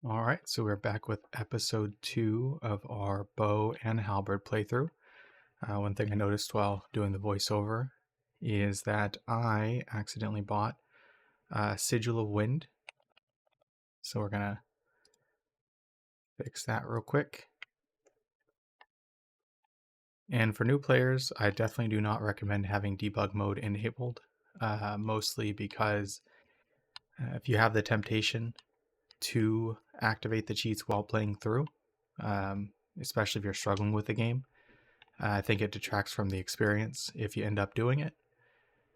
All right, so we're back with episode 2 of our bow and halberd playthrough. One thing I noticed while doing the voiceover is that I accidentally bought Sigil of Wind. So we're going to fix that real quick. And for new players, I definitely do not recommend having debug mode enabled, mostly because if you have the temptation to activate the cheats while playing through, especially if you're struggling with the game, I think it detracts from the experience if you end up doing it.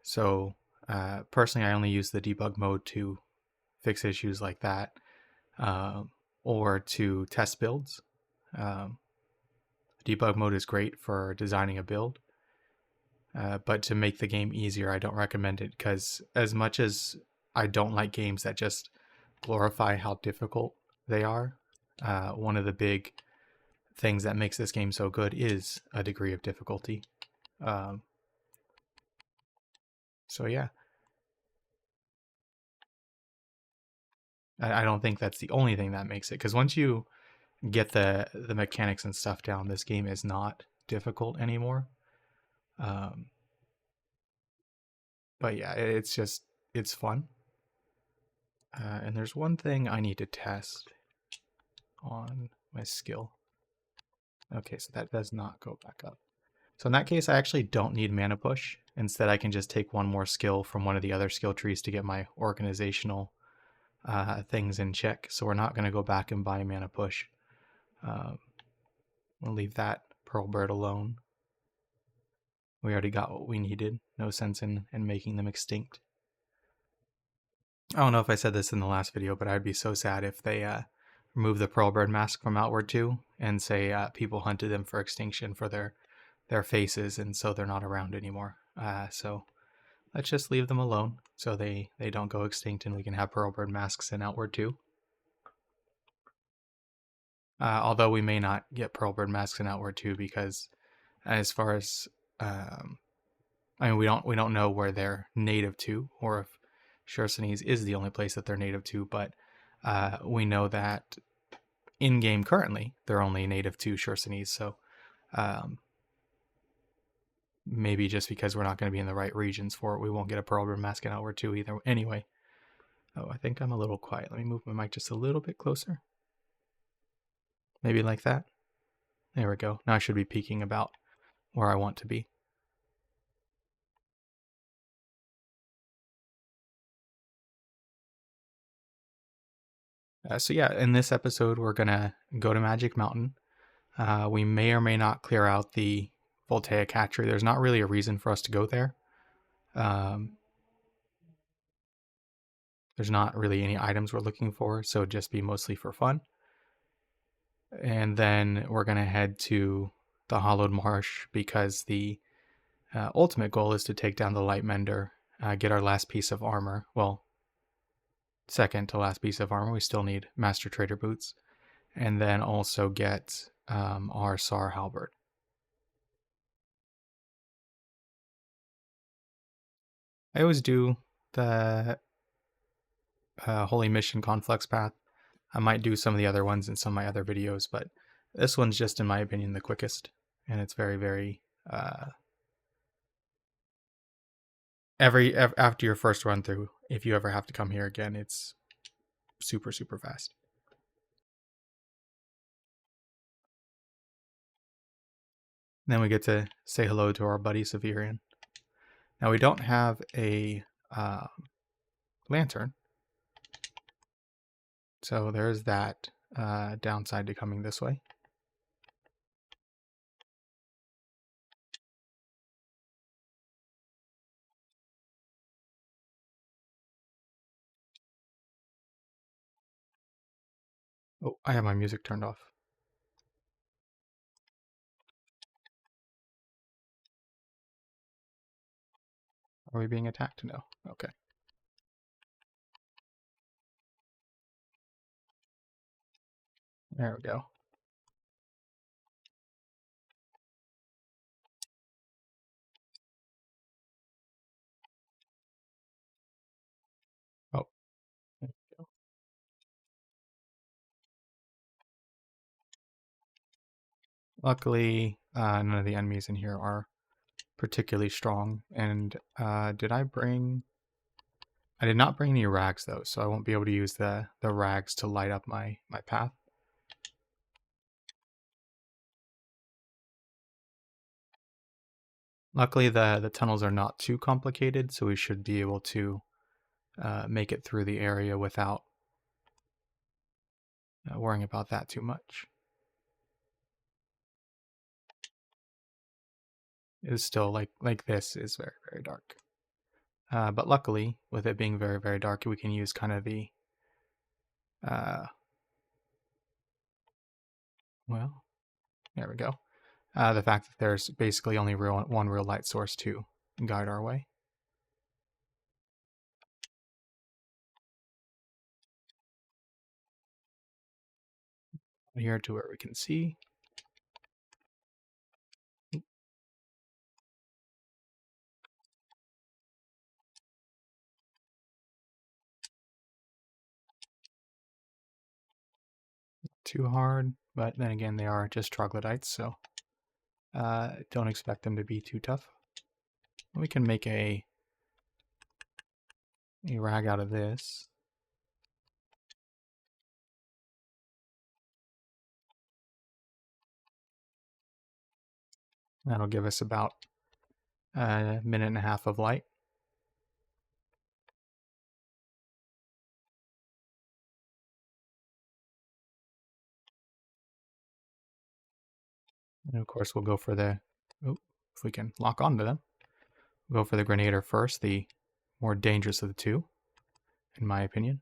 So personally, I only use the debug mode to fix issues like that, or to test builds. Um, Debug mode is great for designing a build, but to make the game easier, I don't recommend it, because as much as I don't like games that just glorify how difficult they are, one of the big things that makes this game so good is a degree of difficulty. Um, so yeah, I don't think that's the only thing that makes it, because once you get the mechanics and stuff down, this game is not difficult anymore. Um, but yeah, it's fun. And there's one thing I need to test on my skill. Okay, so that does not go back up. So in that case, I actually don't need mana push. Instead, I can just take one more skill from one of the other skill trees to get my organizational things in check. So we're not going to go back and buy mana push. Um, we'll leave that Pearl Bird alone. We already got what we needed. No sense in making them extinct. I don't know if I said this in the last video, but I'd be so sad if they remove the Pearl Bird mask from Outward 2 and say people hunted them for extinction for their faces, and so they're not around anymore. So let's just leave them alone so they don't go extinct, and we can have Pearl Bird masks in Outward 2. Although we may not get Pearl Bird masks in Outward 2, because as far as I mean, we don't know where they're native to, or if Shersenese is the only place that they're native to. But we know that in game currently they're only native to Shersenese. So um, maybe just because we're not going to be in the right regions for it, we won't get a Pearl Bird mask in Outward 2 either. Anyway, oh, I think I'm a little quiet. Let me move my mic just a little bit closer. Maybe like that. There we go. Now I should be peaking about where I want to be. So yeah, in this episode, we're gonna go to Magic Mountain. We may or may not clear out the Voltaic hatchery. There's not really a reason for us to go there. Um, there's not really any items we're looking for, so it'd just be mostly for fun. And then we're gonna head to the Hollowed Marsh, because the ultimate goal is to take down the Light Mender, get our last piece of armor. Well, second to last piece of armor. We still need Master Trader boots, and then also get our Sar Halberd. I always do the Holy Mission Conflux path. I might do some of the other ones in some of my other videos, but this one's just, in my opinion, the quickest, and it's very, very after your first run through, if you ever have to come here again, it's super, super fast. Then we get to say hello to our buddy Severian. Now we don't have a lantern, so there's that downside to coming this way. Oh, I have my music turned off. Are we being attacked? No. Okay. There we go. Oh, there we go. Luckily, none of the enemies in here are particularly strong. And did I bring... I did not bring any rags though, so I won't be able to use the rags to light up my path. Luckily, the tunnels are not too complicated, so we should be able to make it through the area without worrying about that too much. It is still like this is very, very dark. But luckily, with it being very, very dark, we can use kind of the well, there we go. The fact that there's basically only one real light source to guide our way. Here to where we can see. Too hard, but then again, they are just troglodytes, so don't expect them to be too tough. We can make a rag out of this. That'll give us about a minute and a half of light. And of course, we'll go for the, if we can lock onto them, we'll go for the Grenader first, the more dangerous of the two, in my opinion.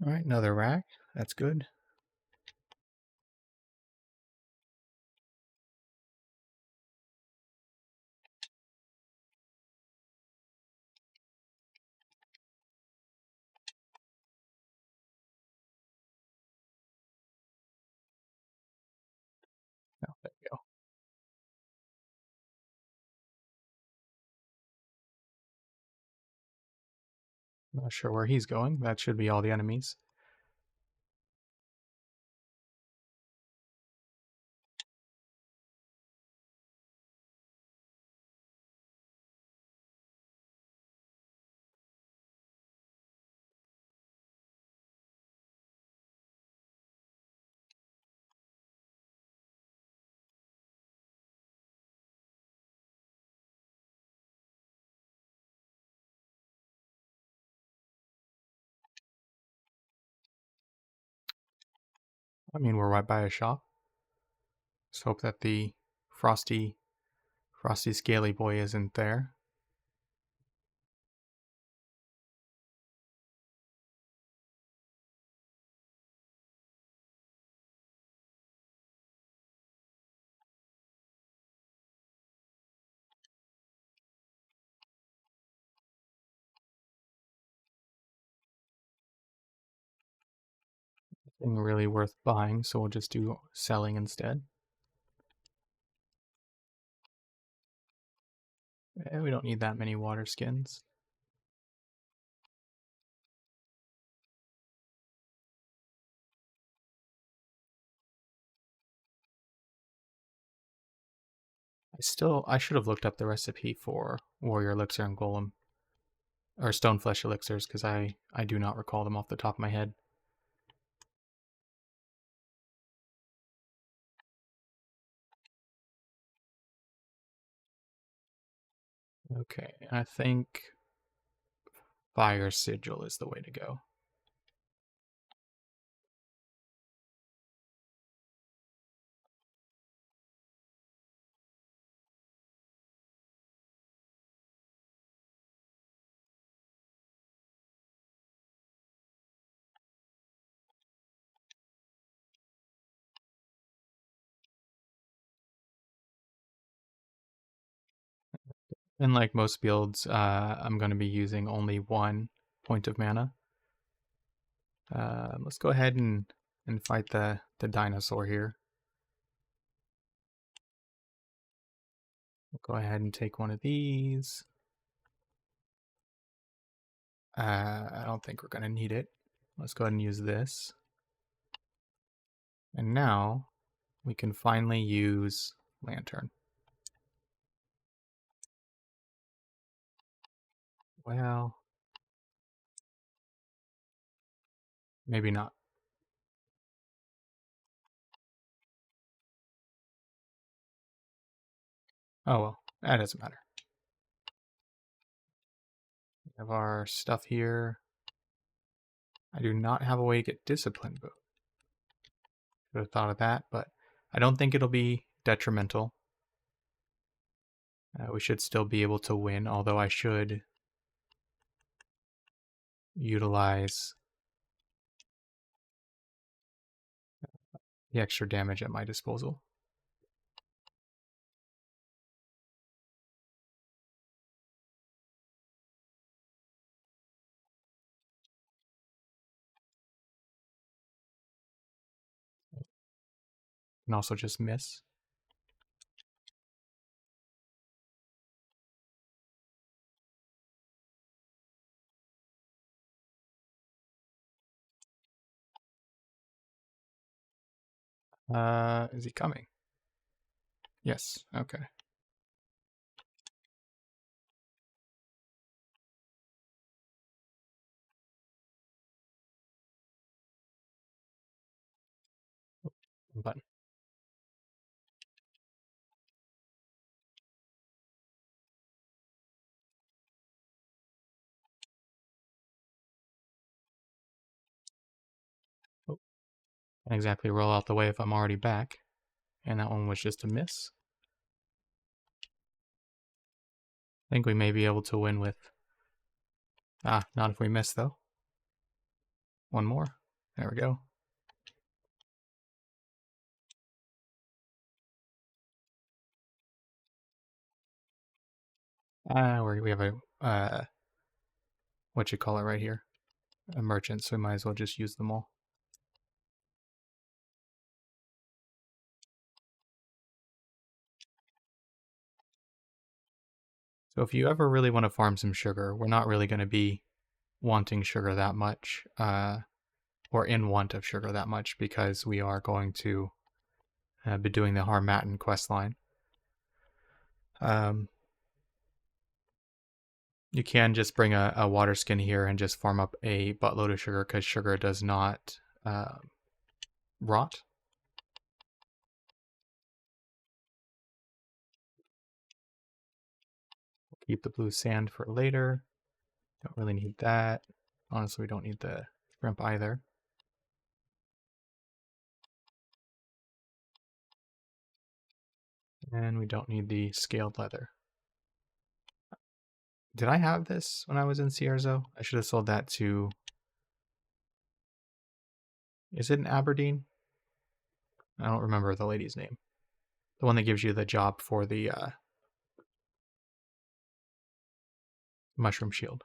All right, another rag. That's good. Oh, there we go. Not sure where he's going. That should be all the enemies. I mean, we're right by a shop. Let's hope that the frosty scaly boy isn't there. Nothing really worth buying, so we'll just do selling instead. We don't need that many water skins. I should have looked up the recipe for warrior elixir and golem, or stoneflesh elixirs, because I do not recall them off the top of my head. Okay, I think fire sigil is the way to go. And like most builds, I'm going to be using only one point of mana. Let's go ahead and fight the dinosaur here. We'll go ahead and take one of these. I don't think we're going to need it. Let's go ahead and use this. And now we can finally use lantern. Well, maybe not. Oh well, that doesn't matter. We have our stuff here. I do not have a way to get discipline boot. Should have thought of that, but I don't think it'll be detrimental. We should still be able to win, although I should utilize the extra damage at my disposal. And also just miss. Is he coming? Yes, okay. Button. Oh, can't exactly roll out the way if I'm already back. And that one was just a miss. I think we may be able to win with... not if we miss though. One more. There we go. We have a... what you call it right here? A merchant, so we might as well just use them all. So if you ever really want to farm some sugar, we're not really going to be wanting sugar that much, or in want of sugar that much, because we are going to be doing the Harmattan quest line. You can just bring a water skin here and just farm up a buttload of sugar, because sugar does not rot. Keep the blue sand for later. Don't really need that. Honestly, we don't need the shrimp either. And we don't need the scaled leather. Did I have this when I was in Cierzo? I should have sold that to... Is it in Aberdeen? I don't remember the lady's name. The one that gives you the job for the mushroom shield.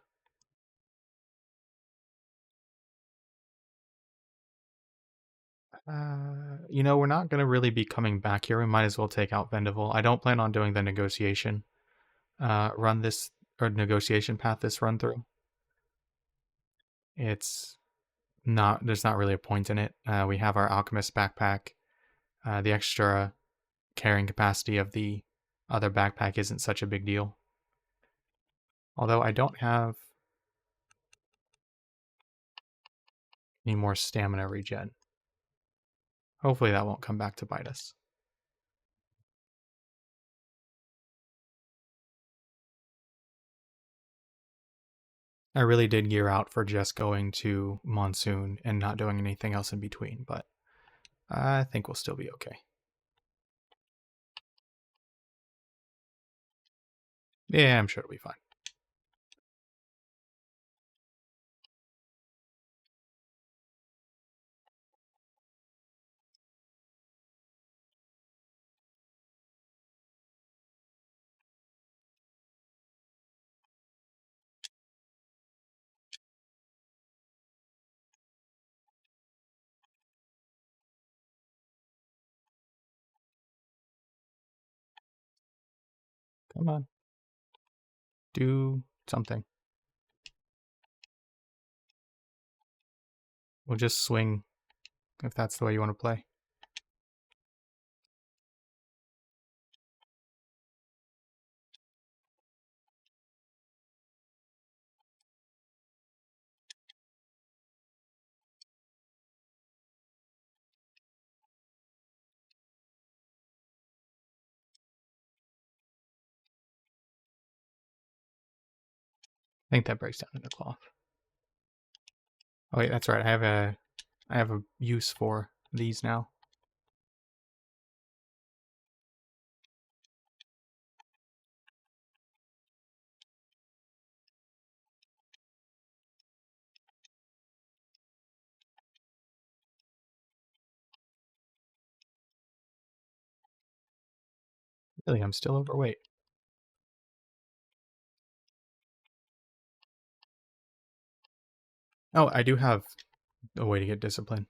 We're not going to really be coming back here. We might as well take out Vendaval. I don't plan on doing the negotiation run this, or negotiation path this run through. There's not really a point in it. We have our alchemist backpack. The extra carrying capacity of the other backpack isn't such a big deal. Although I don't have any more stamina regen. Hopefully that won't come back to bite us. I really did gear out for just going to Monsoon and not doing anything else in between, but I think we'll still be okay. Yeah, I'm sure it'll be fine. Come on. Do something. We'll just swing if that's the way you want to play. I think that breaks down into cloth. Oh wait, that's right. I have a use for these now. Really, I'm still overweight. Oh, I do have a way to get discipline.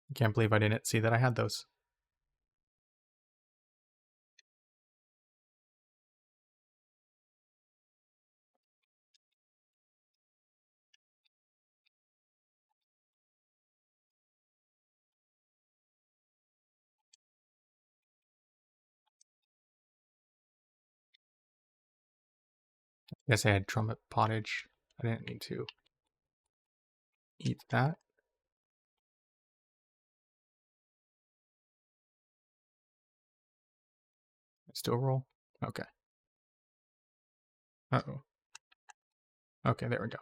I can't believe I didn't see that I had those. I guess I had trumpet pottage. I didn't need to eat that. Still roll? Okay. Uh-oh. Okay, there we go.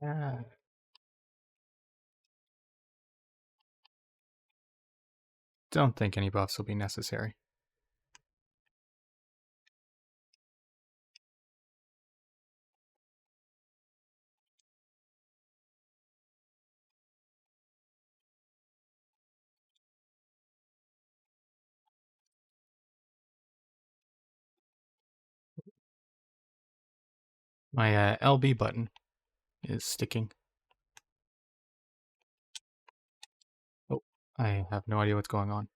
Ah. Don't think any buffs will be necessary. My LB button is sticking. Oh, I have no idea what's going on.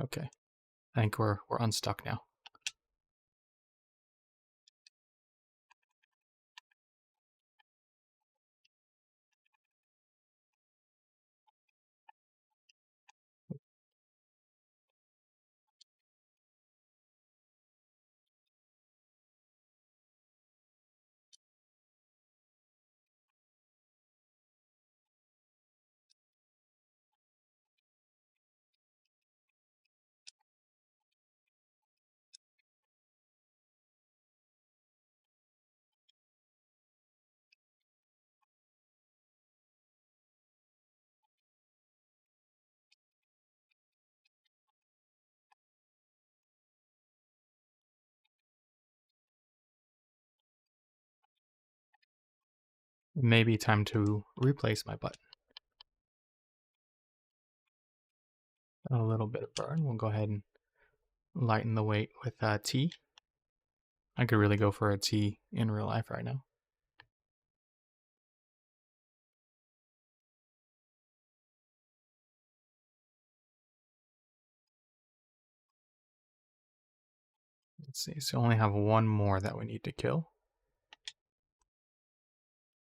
Okay. I think we're unstuck now. Maybe time to replace my button. A little bit of burn. We'll go ahead and lighten the weight with T. I could really go for a T in real life right now. Let's see. So I only have one more that we need to kill.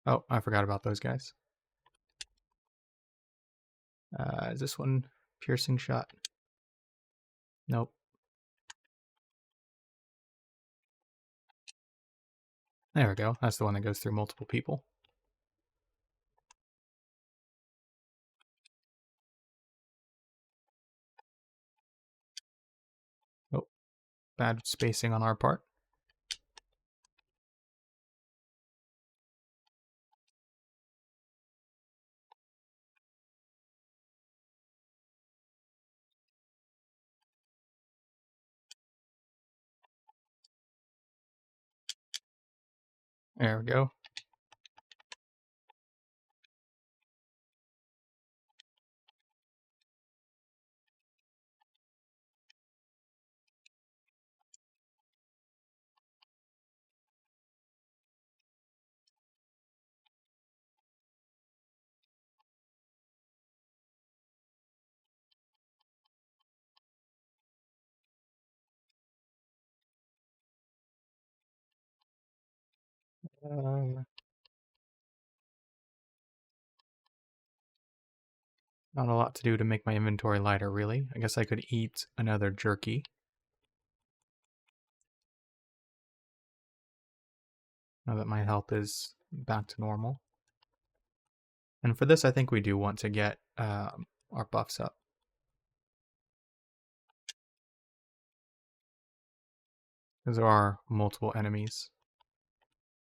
Oh, I forgot about those guys. Is this one piercing shot? Nope. There we go. That's the one that goes through multiple people. Oh, bad spacing on our part. There we go. Not a lot to do to make my inventory lighter, really. I guess I could eat another jerky. Now that my health is back to normal. And for this, I think we do want to get our buffs up. Because there are multiple enemies.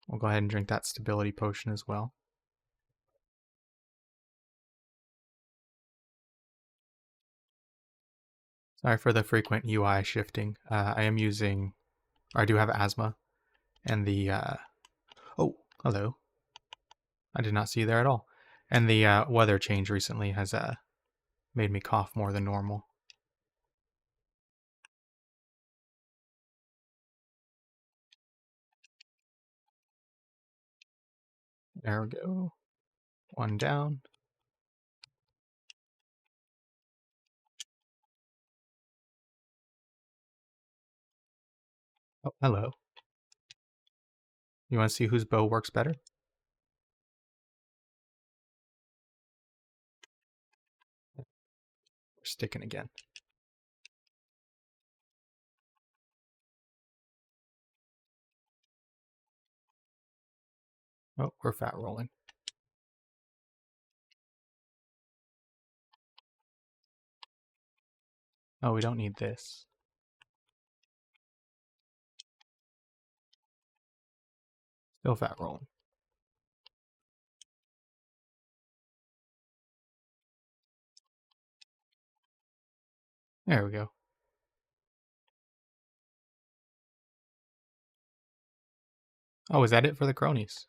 We'll go ahead and drink that stability potion as well. Sorry for the frequent UI shifting. I am using, or I do have asthma, and the, oh, hello. I did not see you there at all. And the weather change recently has made me cough more than normal. There we go. One down. Oh, hello. You want to see whose bow works better? We're sticking again. Oh, we're fat rolling. Oh, we don't need this. Still fat rolling. There we go. Oh, is that it for the cronies?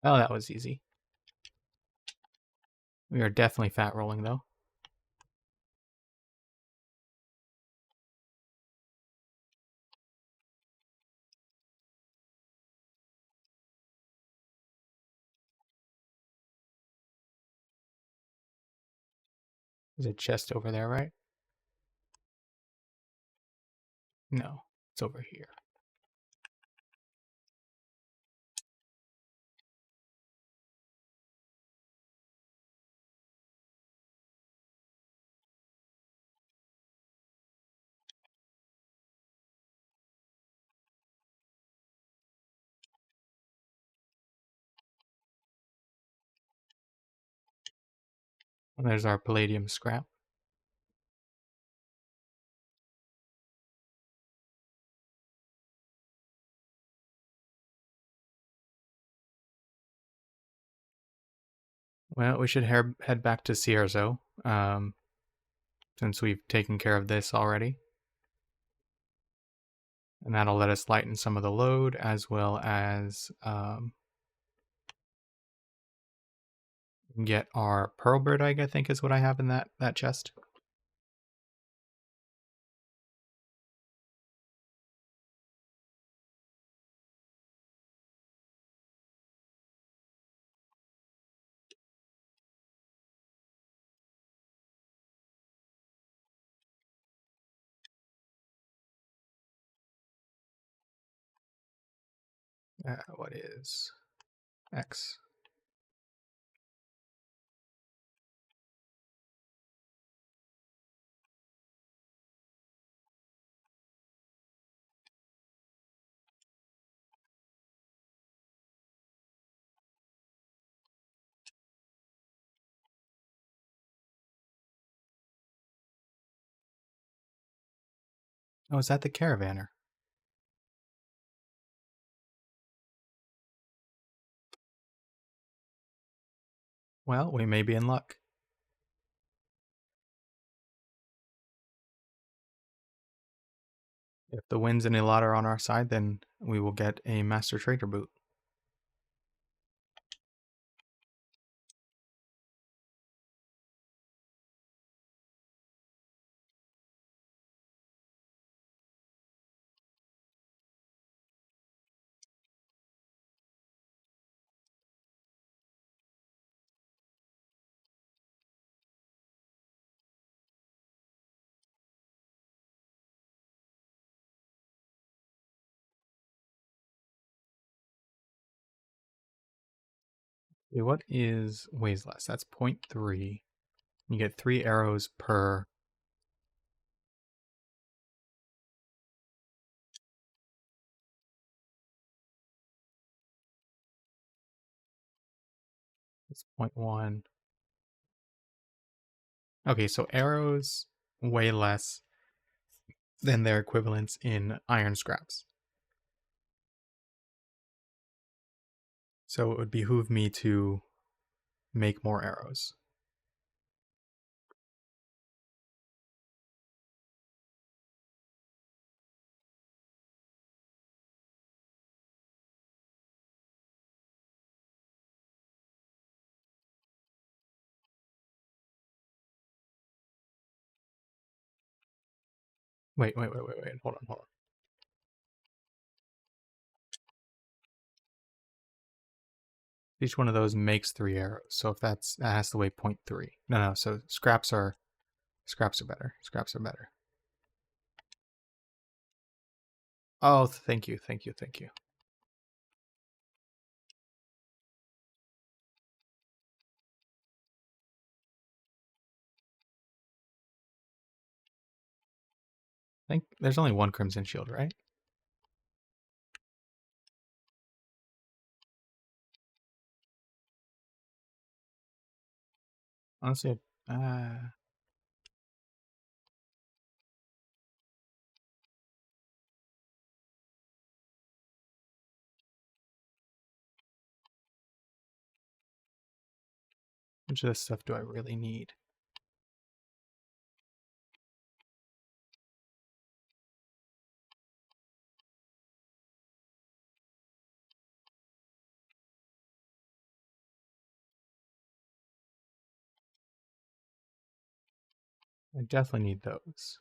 Oh, that was easy. We are definitely fat rolling, though. There's a chest over there, right? No, it's over here. And there's our palladium scrap. Well, we should head back to Cierzo, since we've taken care of this already. And that'll let us lighten some of the load, as well as get our pearl egg, I think is what I have in that chest. What is X? Oh, is that the caravaner? Well, we may be in luck. If the winds and a lot are on our side, then we will get a Master Trader boot. Okay, what is weighs less? That's 0.3. You get 3 arrows per. It's 0.1. Okay, so arrows weigh less than their equivalents in iron scraps. So it would behoove me to make more arrows. Wait. Hold on. Each one of those makes 3 arrows. So if that has to weigh 0.3. No. So scraps are better. Scraps are better. Oh, thank you. I think there's only one crimson shield, right? Honestly, which of this stuff do I really need? I definitely need those.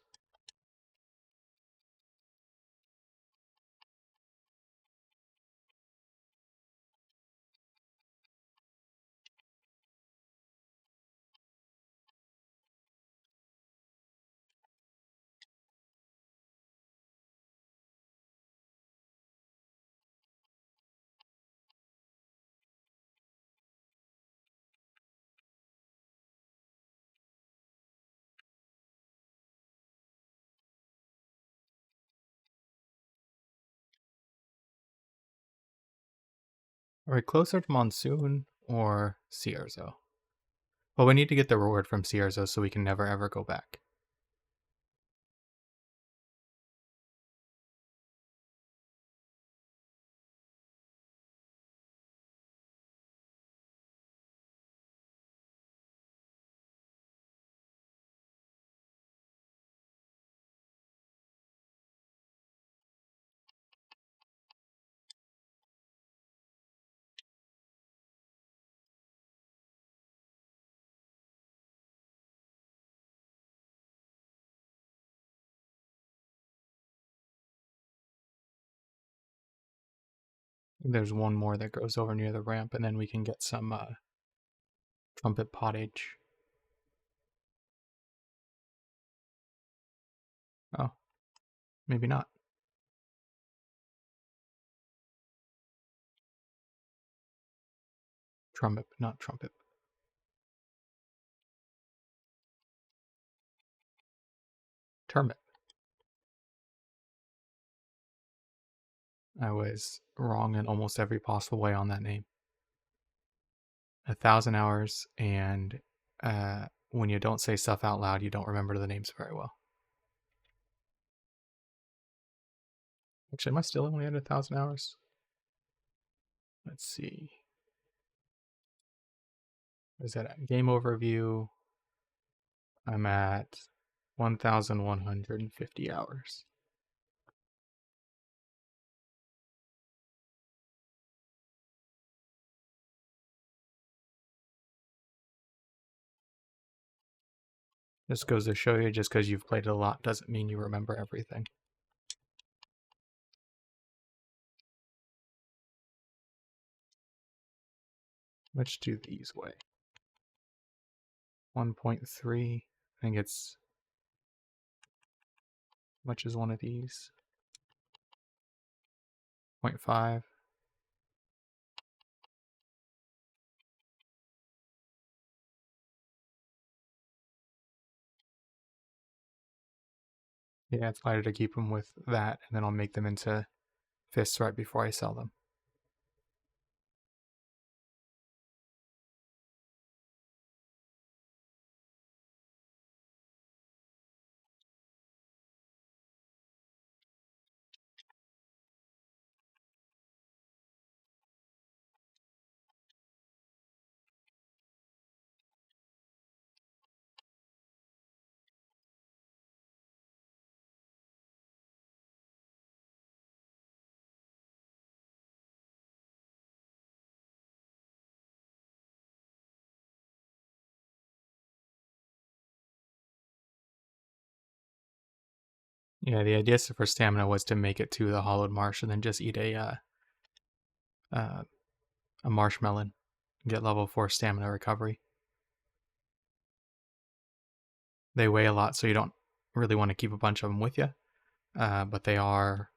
Are we closer to Monsoon or Cierzo? Well, we need to get the reward from Cierzo so we can never ever go back. There's one more that goes over near the ramp, and then we can get some trumpet pottage. Oh, maybe not. Trumpet, not trumpet. Termit. I was wrong in almost every possible way on that name. 1,000 hours, and when you don't say stuff out loud, you don't remember the names very well. Actually, am I still only at 1,000 hours? Let's see. Is that at game overview? I'm at 1,150 hours. This goes to show you, just because you've played it a lot doesn't mean you remember everything. Let's do these way. 1.3. I think it's much as one of these. 0.5. Yeah, it's better to keep them with that, and then I'll make them into fists right before I sell them. Yeah, the idea for stamina was to make it to the hollowed marsh and then just eat uh, a marshmallow, get level 4 stamina recovery. They weigh a lot, so you don't really want to keep a bunch of them with you, but they are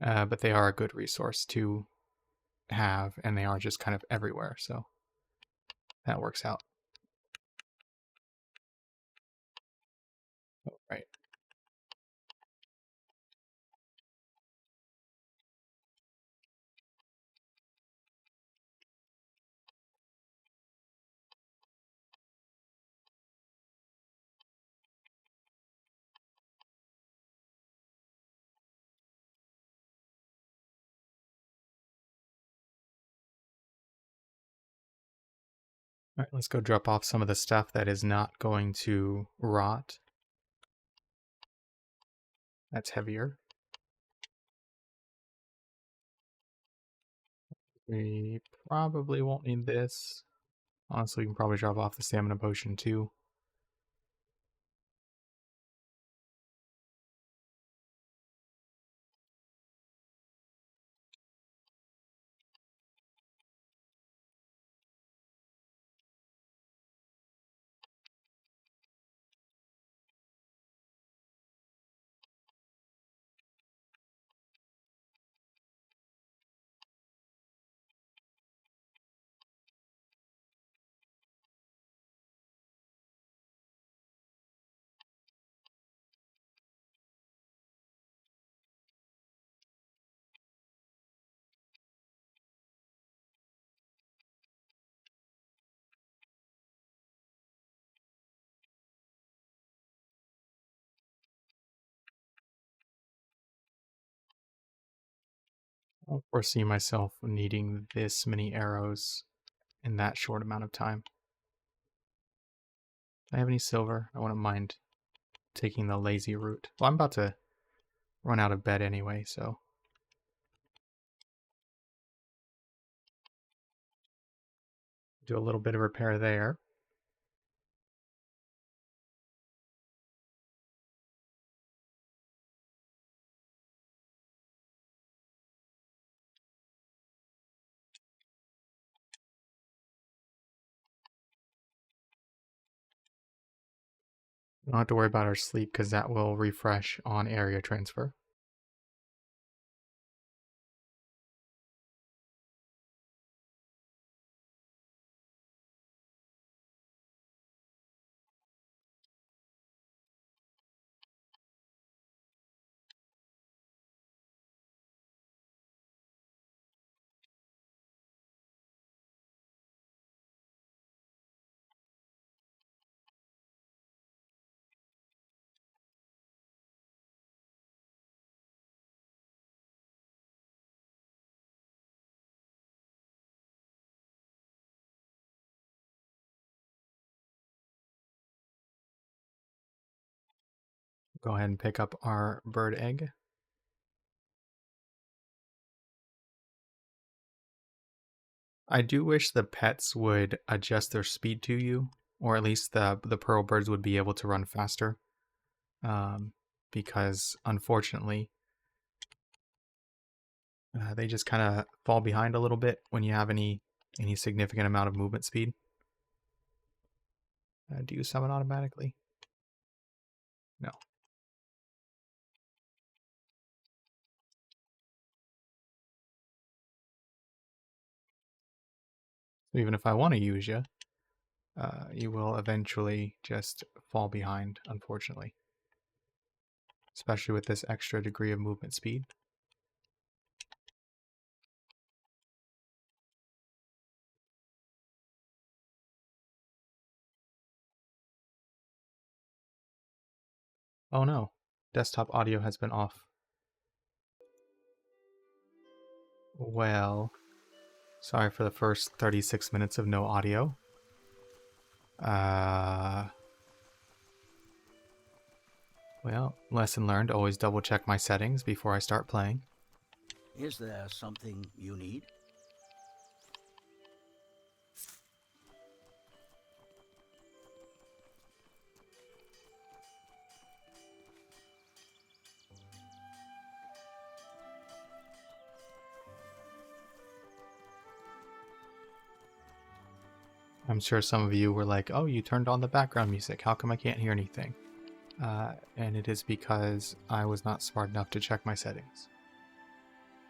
a good resource to have, and they are just kind of everywhere, so that works out. Right. All right, let's go drop off some of the stuff that is not going to rot. That's heavier. We probably won't need this. Honestly, we can probably drop off the stamina potion too. I don't foresee myself needing this many arrows in that short amount of time. Do I have any silver? I wouldn't mind taking the lazy route. Well, I'm about to run out of bed anyway, so do a little bit of repair there. We don't have to worry about our sleep because that will refresh on area transfer. Go ahead and pick up our bird egg. I do wish the pets would adjust their speed to you, or at least the pearl birds would be able to run faster. Because unfortunately, they just kind of fall behind a little bit when you have any significant amount of movement speed. Do you summon automatically? No. So even if I want to use you, you will eventually just fall behind, unfortunately. Especially with this extra degree of movement speed. Oh no, desktop audio has been off. Well, sorry for the first 36 minutes of no audio. Well, lesson learned, always double check my settings before I start playing. Is there something you need? I'm sure some of you were like, oh, you turned on the background music. How come I can't hear anything? And it is because I was not smart enough to check my settings.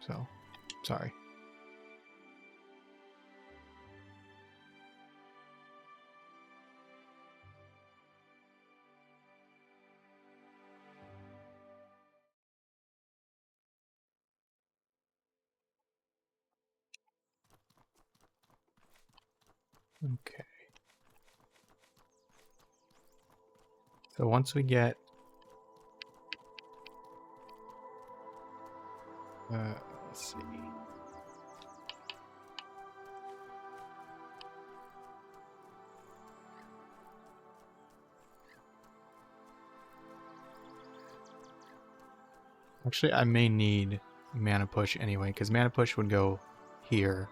So, sorry. Okay. So once we get... let's see. Actually, I may need mana push anyway, because mana push would go here.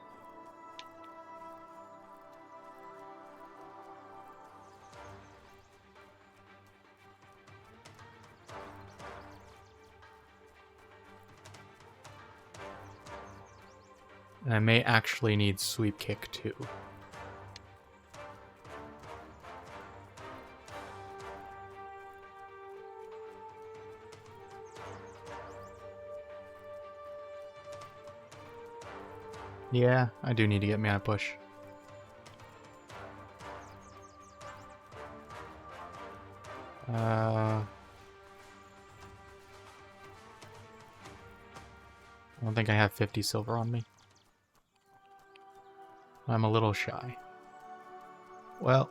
And I may actually need sweep kick too. Yeah, I do need to get mana push. I don't think I have 50 silver on me. I'm a little shy. Well.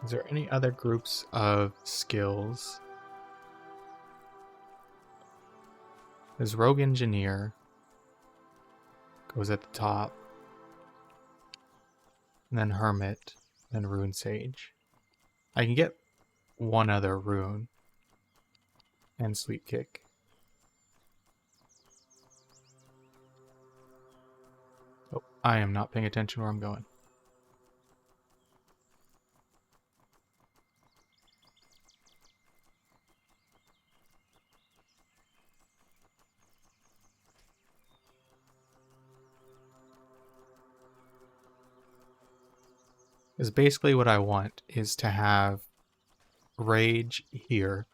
Is there any other groups of skills? There's Rogue Engineer. Goes at the top. And then Hermit. Then Rune Sage. I can get one other rune. And Sweep Kick. Oh, I am not paying attention where I'm going. Is basically what I want is to have Rage here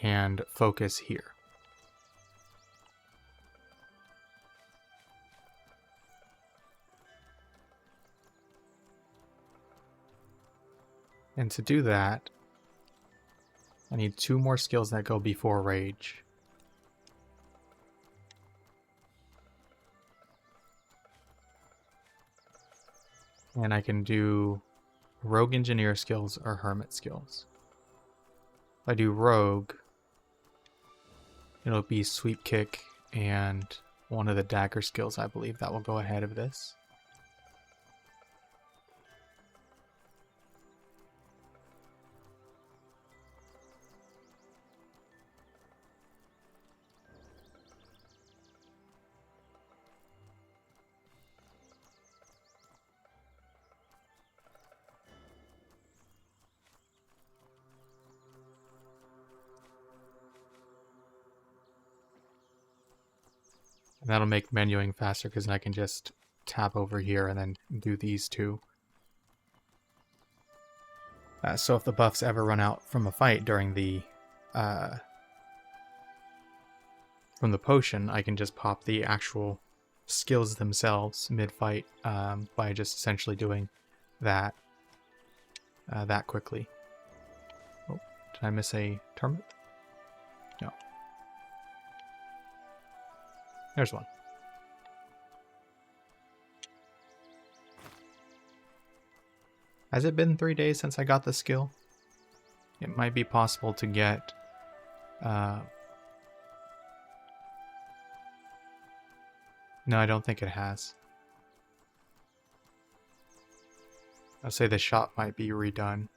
and Focus here. And to do that, I need 2 more skills that go before Rage. And I can do Rogue Engineer skills or Hermit skills. If I do Rogue, it'll be Sweep Kick and one of the dagger skills, I believe, that will go ahead of this. And that'll make menuing faster because I can just tap over here and then do these 2. So if the buffs ever run out from a fight during the from the potion, I can just pop the actual skills themselves mid-fight by just essentially doing that that quickly. Oh, did I miss a termite? No. There's one. Has it been 3 days since I got the skill? It might be possible to get... No, I don't think it has. I'll say the shop might be redone.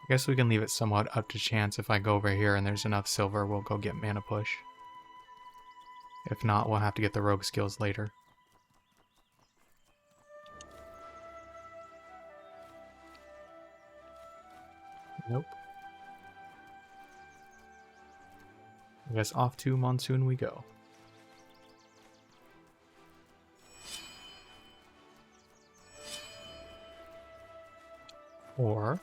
I guess we can leave it somewhat up to chance. If I go over here and there's enough silver, we'll go get mana push. If not, we'll have to get the rogue skills later. Nope. I guess off to Monsoon we go. Or...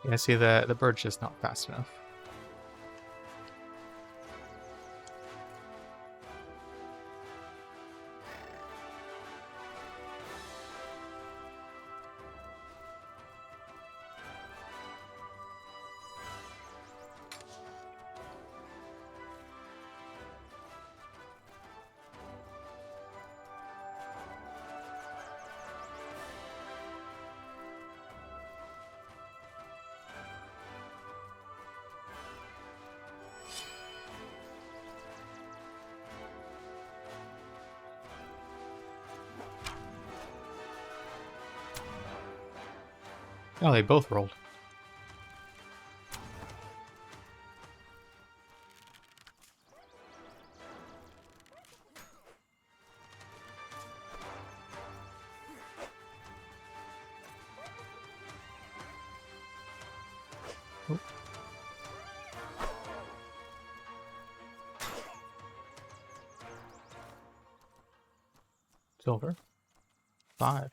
yeah, see, the bird's just not fast enough. Oh, they both rolled. Oh. Silver. 5.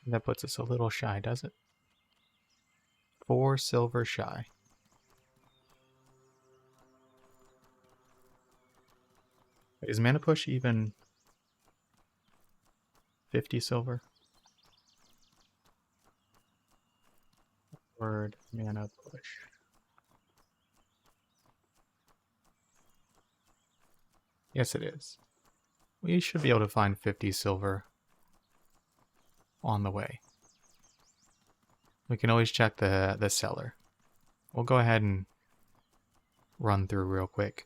That puts us a little shy, does it? 4 silver shy. Is mana push even 50 silver? Word mana push. Yes, it is. We should be able to find 50 silver on the way. We can always check the cellar. We'll go ahead and run through real quick.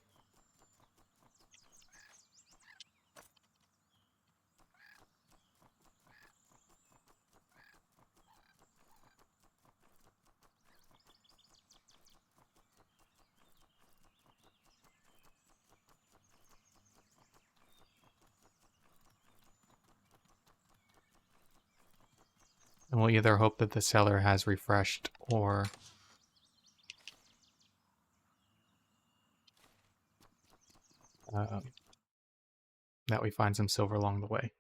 And we'll either hope that the cellar has refreshed or that we find some silver along the way.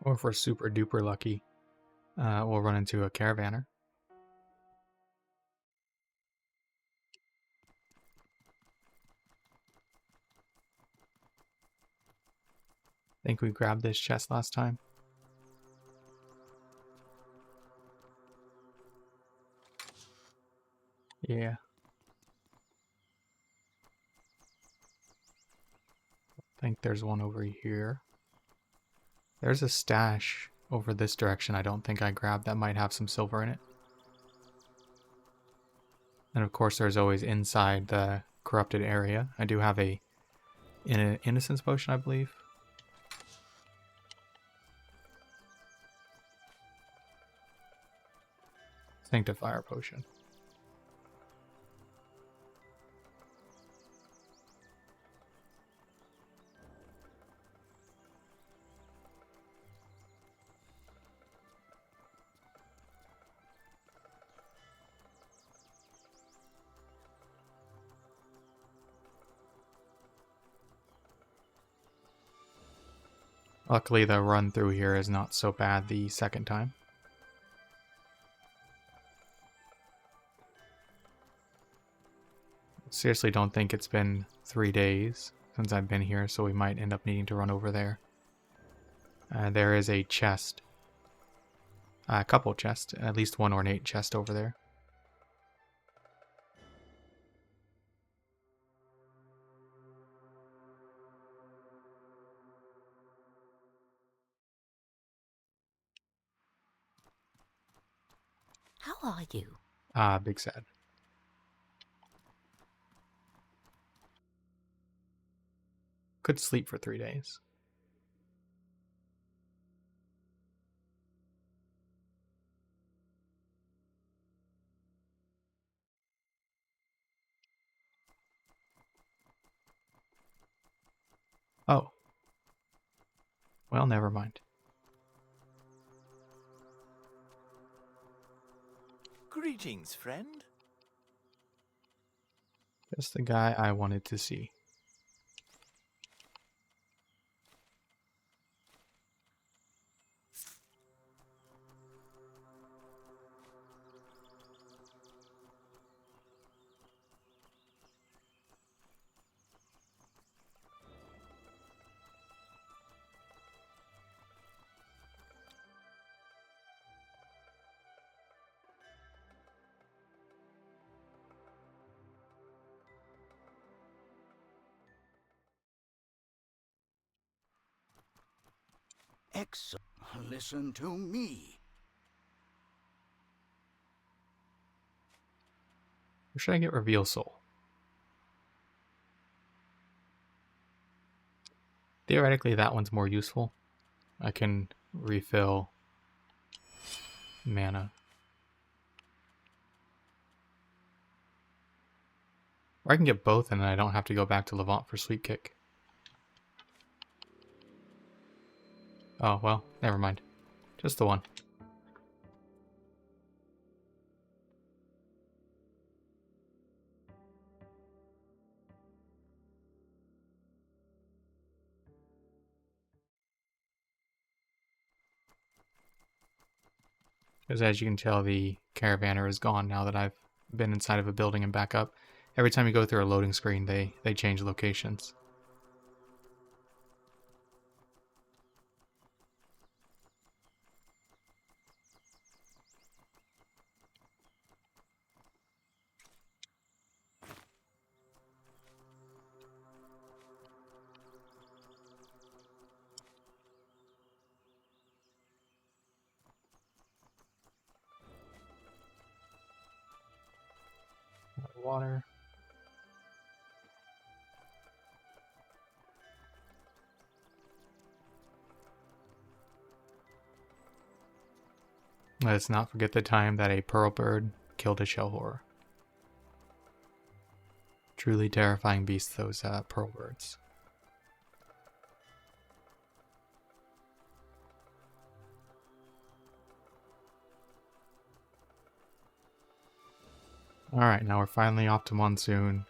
Or if we're super duper lucky, we'll run into a caravaner. I think we grabbed this chest last time. Yeah. I think there's one over here. There's a stash over this direction I don't think I grabbed that might have some silver in it. And of course there's always inside the corrupted area. I do have an innocence potion, I believe. Sanctifier potion. Luckily the run through here is not so bad the second time. Seriously don't think it's been 3 days since I've been here, so we might end up needing to run over there. There is a chest. A couple chests, at least one ornate chest over there. How are you? Big sad. Could sleep for 3 days. Oh. Well, never mind. Greetings, friend. Just the guy I wanted to see. Excellent. Listen to me. Or should I get Reveal Soul? Theoretically, that one's more useful. I can refill mana. Or I can get both and then I don't have to go back to Levant for Sweep Kick. Oh, well, never mind. Just the one. Because as you can tell, the Caravaner is gone now that I've been inside of a building and back up. Every time you go through a loading screen, they change locations. Water. Let's not forget the time that a pearl bird killed a shell horror. Truly terrifying beasts, those pearl birds. Alright, now we're finally off to Monsoon.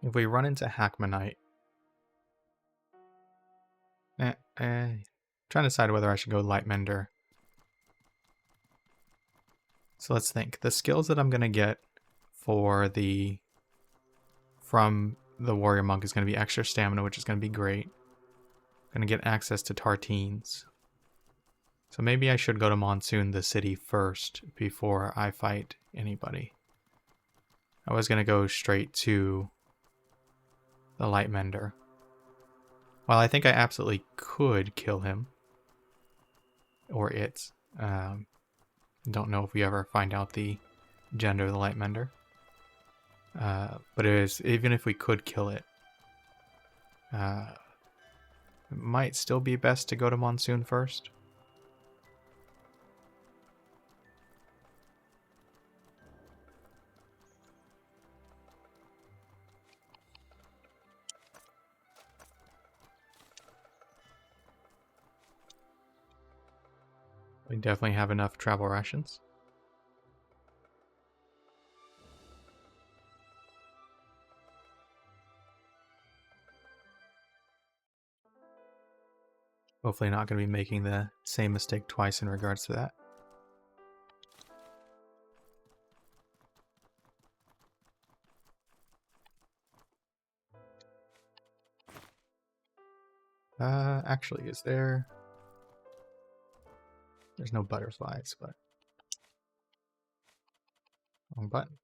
If we run into Hackmanite, trying to decide whether I should go Lightmender. So let's think. The skills that I'm gonna get for from the Warrior Monk is gonna be extra stamina, which is gonna be great. I'm gonna get access to Tartines. So maybe I should go to Monsoon, the city, first before I fight anybody. I was gonna go straight to the Lightmender. While I think I absolutely could kill him. Or it. Don't know if we ever find out the gender of the Lightmender. But even if we could kill it, it might still be best to go to Monsoon first. We definitely have enough travel rations. Hopefully not going to be making the same mistake twice in regards to that. Actually, there's no butterflies, but wrong button.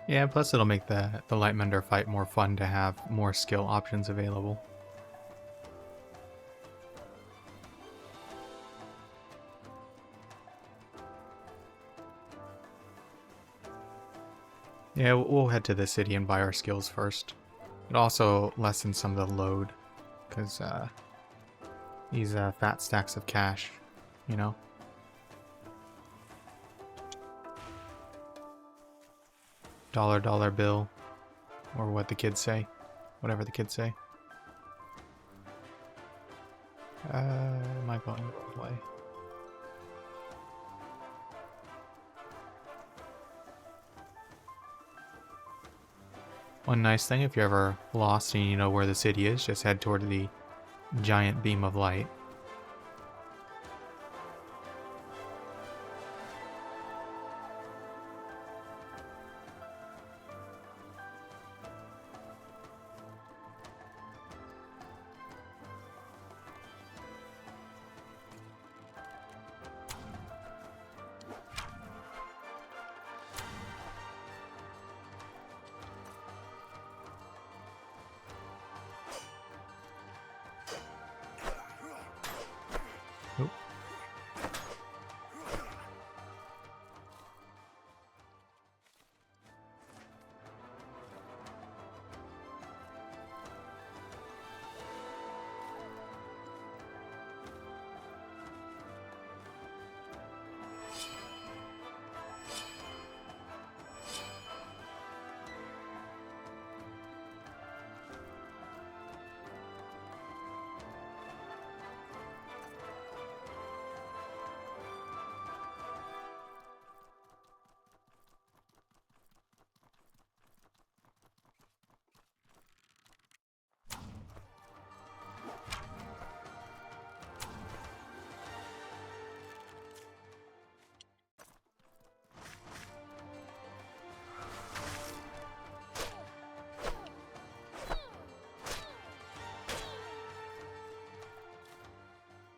Yeah, plus it'll make the Lightmender fight more fun to have more skill options available. Yeah, we'll head to the city and buy our skills first. It also lessens some of the load, because these fat stacks of cash, you know? Dollar bill, or what the kids say. Whatever the kids say. Am I going the wrong way? One nice thing, if you're ever lost and you know where the city is, just head toward the giant beam of light.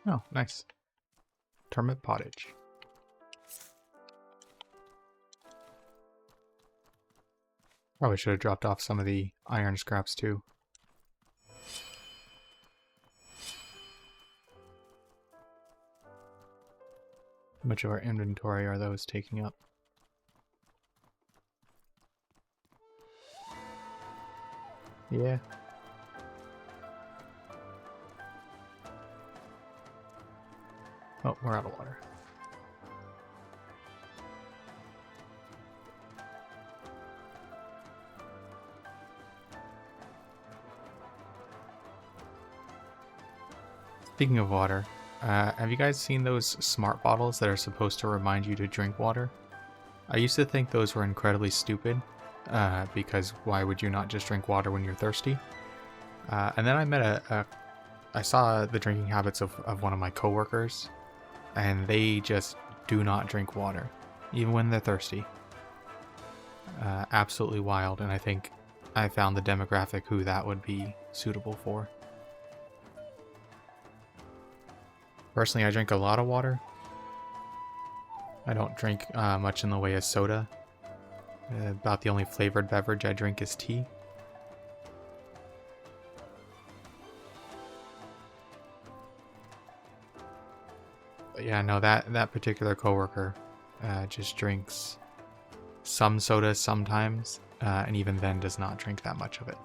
Oh, nice. Turnip pottage. Probably should have dropped off some of the iron scraps too. How much of our inventory are those taking up? Yeah. Oh, we're out of water. Speaking of water, have you guys seen those smart bottles that are supposed to remind you to drink water? I used to think those were incredibly stupid, because why would you not just drink water when you're thirsty? And then I met I saw the drinking habits of one of my coworkers, and they just do not drink water, even when they're thirsty. Absolutely wild, and I think I found the demographic who that would be suitable for. Personally, I drink a lot of water. I don't drink much in the way of soda. About the only flavored beverage I drink is tea. But yeah, no, that particular coworker just drinks some soda sometimes, and even then does not drink that much of it.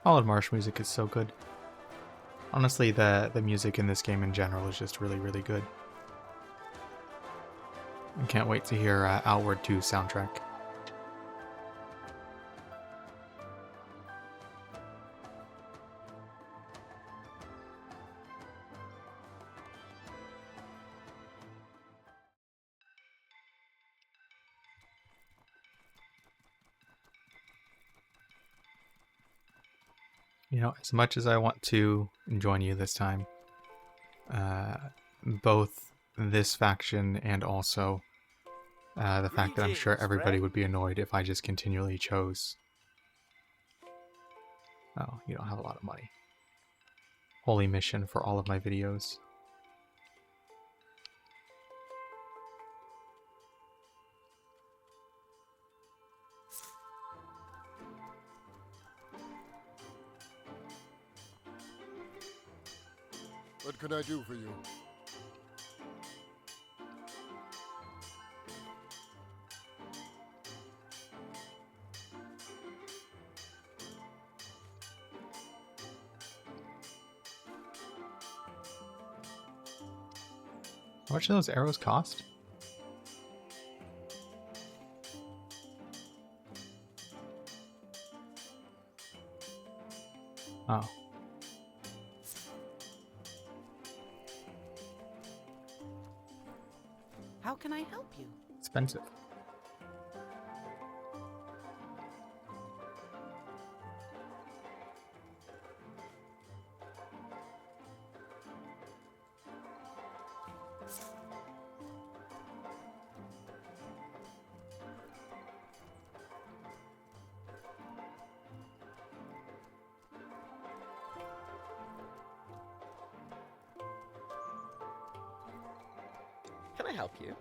Solid Marsh music is so good. Honestly, the music in this game in general is just really, really good. I can't wait to hear Outward 2 soundtrack. You know, as much as I want to join you this time, both this faction and also the fact that I'm sure Greetings, everybody would friend. be annoyed if I just continually chose. Oh, you don't have a lot of money. Holy mission for all of my videos. What can I do for you? How much do those arrows cost? Oh, How can I help you? expensive. Can I help you?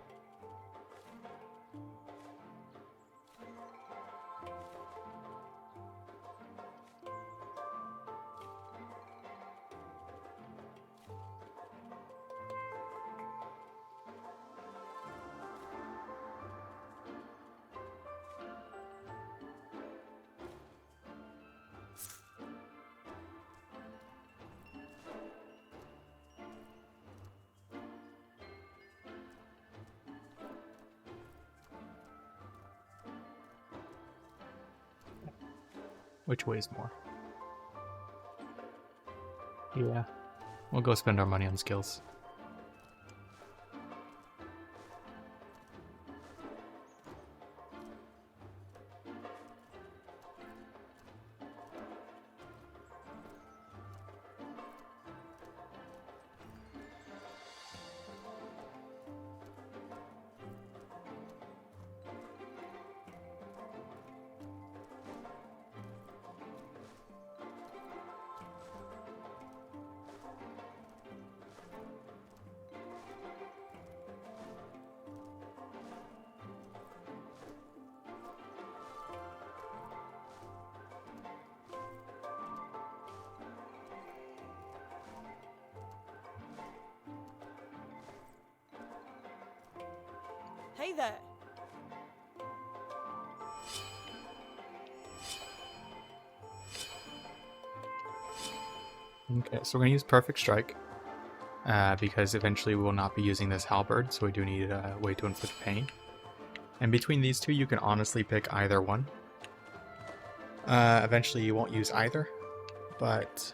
Which weighs more? Yeah. We'll go spend our money on skills. Hey there. Okay, so we're going to use Perfect Strike. Because eventually we will not be using this Halberd, so we do need a way to inflict pain. And between these two, you can honestly pick either one. Eventually you won't use either, but...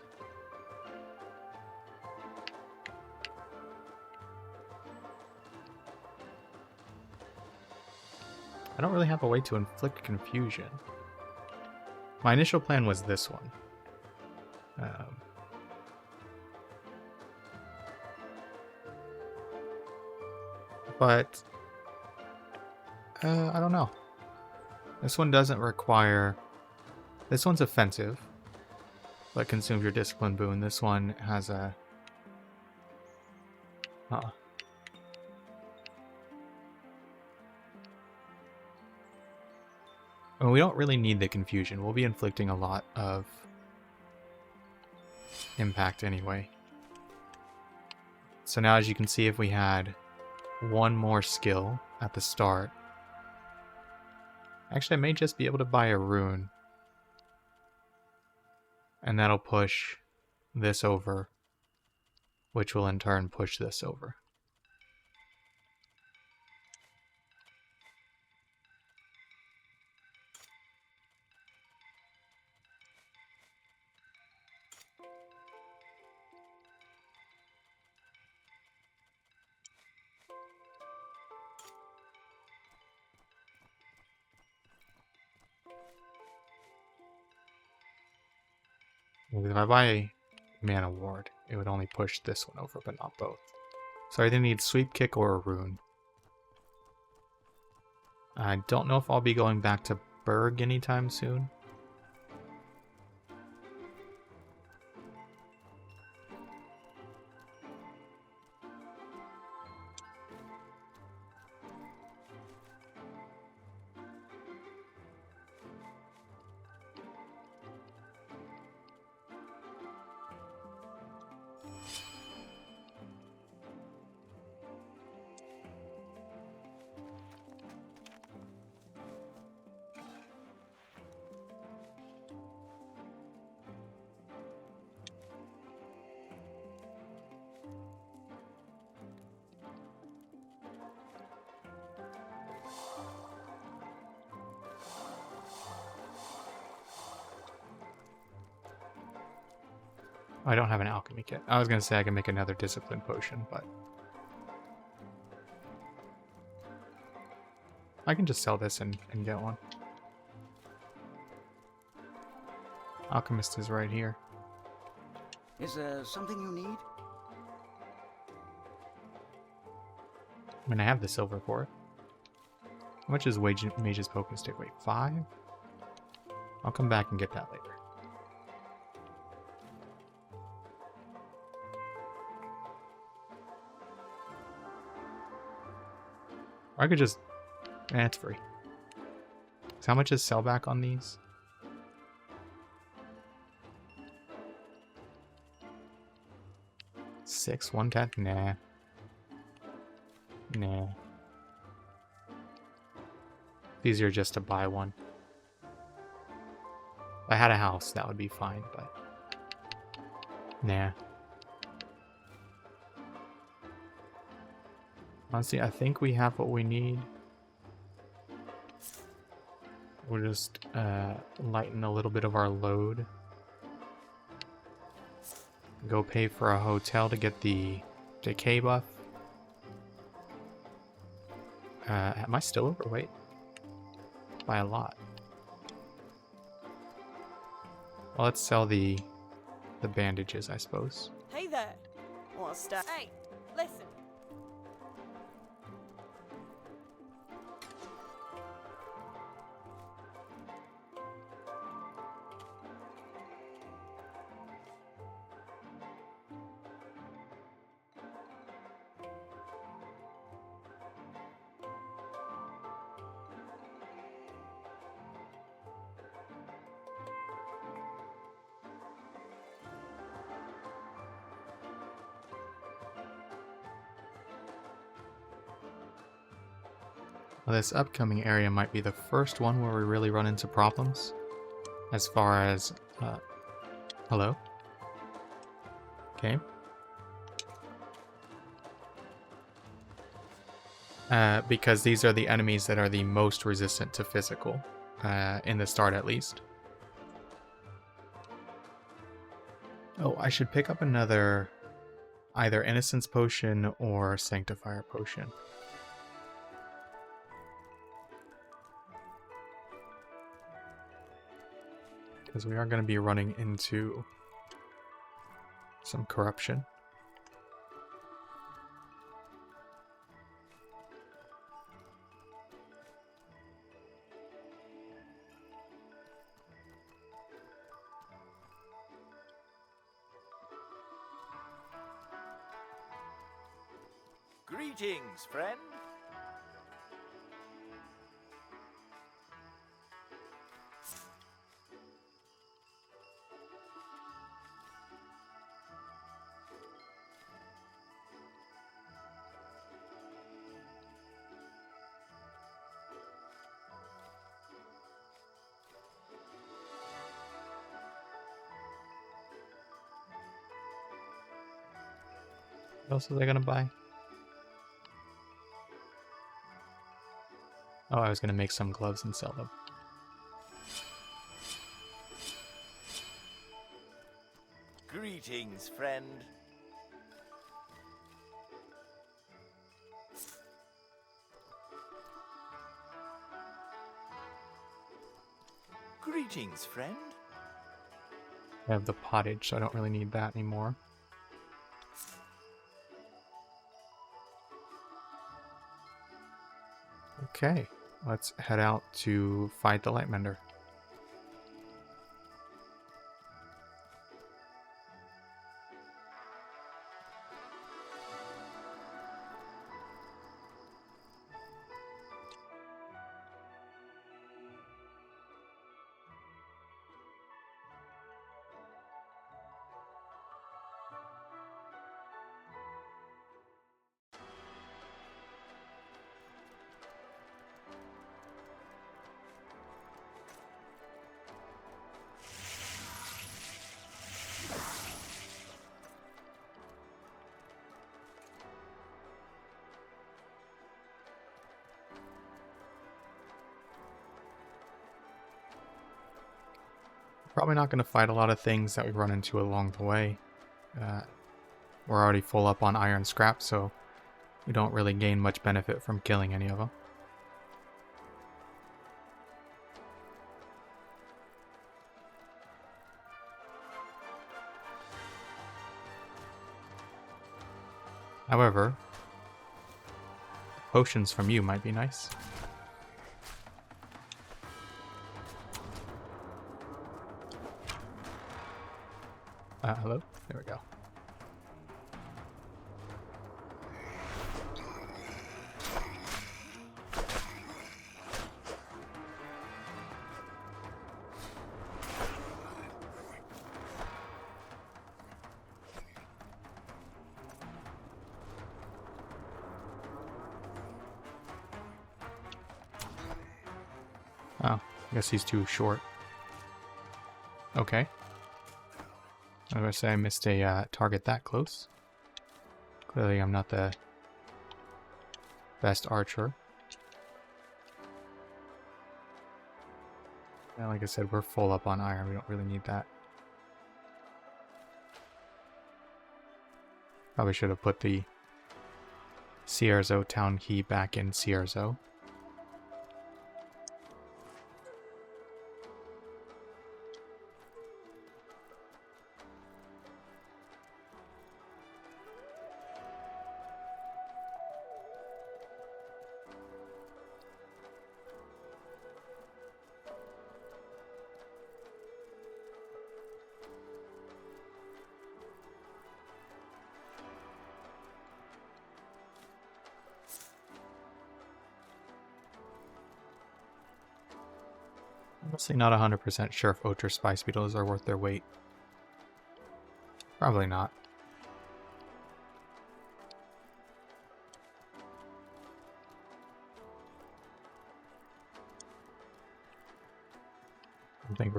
I don't really have a way to inflict confusion. My initial plan was this one. But I don't know. This one doesn't require... This one's offensive, but consumes your discipline boon. This one has a... Well, we don't really need the confusion. We'll be inflicting a lot of impact anyway. So now, as you can see, if we had one more skill at the start... Actually, I may just be able to buy a rune. And that'll push this over, which will in turn push this over. If I buy a mana ward, it would only push this one over, but not both. So I either need sweep kick or a rune. I don't know if I'll be going back to Berg anytime soon. I don't have an alchemy kit. I was going to say I can make another discipline potion, but... I can just sell this and get one. Alchemist is right here. Is there something you need? I mean, I have the silver for it. How much is Mage's Poking Stick? Wait, 5? I'll come back and get that later. Or I could just... it's free. So how much is sellback on these? $6, 110? Nah. Nah. It's easier just to buy one. If I had a house, that would be fine, but... Nah. Honestly, I think we have what we need. We'll just lighten a little bit of our load. Go pay for a hotel to get the decay buff. Am I still overweight? By a lot. Well, let's sell the bandages, I suppose. Hey there. What's that? Hey, listen. Well, this upcoming area might be the first one where we really run into problems. As far as... hello? Okay. Because these are the enemies that are the most resistant to physical. In the start, at least. Oh, I should pick up another... either Innocence Potion or Sanctifier Potion. Because we are going to be running into some corruption. Greetings, friend. What else are they going to buy? Oh, I was going to make some gloves and sell them. Greetings, friend. Greetings, friend. I have the pottage, so I don't really need that anymore. Okay, let's head out to fight the Lightmender. Probably not going to fight a lot of things that we run into along the way. We're already full up on iron scrap, so we don't really gain much benefit from killing any of them. However, potions from you might be nice. Hello? There we go. Oh, I guess he's too short. Okay. I was going to say I missed a target that close. Clearly I'm not the best archer. And like I said, we're full up on iron. We don't really need that. Probably should have put the Cierzo town key back in Cierzo. Honestly, not 100% sure if Ultra Spice Beetles are worth their weight. Probably not.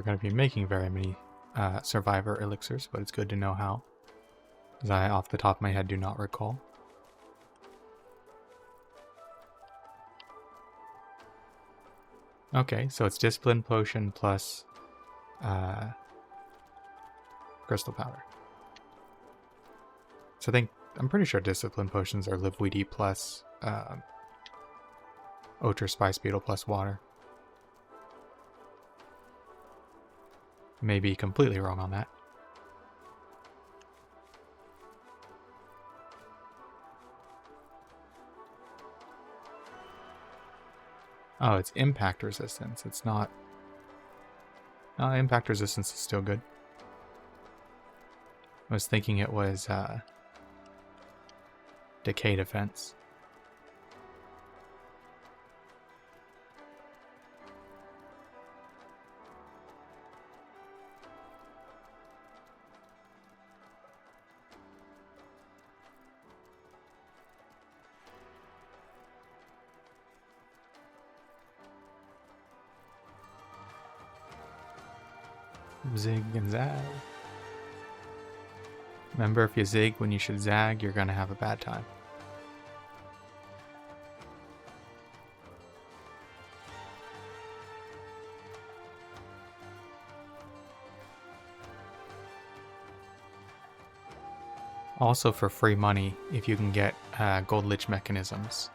going to be making very many survivor elixirs, but it's good to know how. As I, off the top of my head, do not recall. Okay, so it's discipline potion plus crystal powder. So I'm pretty sure discipline potions are live weedy plus Ocher spice beetle plus water. May be completely wrong on that. Oh, it's impact resistance. It's not... impact resistance is still good. I was thinking it was decay defense. Zig and zag. Remember, if you zig when you should zag, you're gonna have a bad time. Also, for free money, if you can get gold lich mechanisms.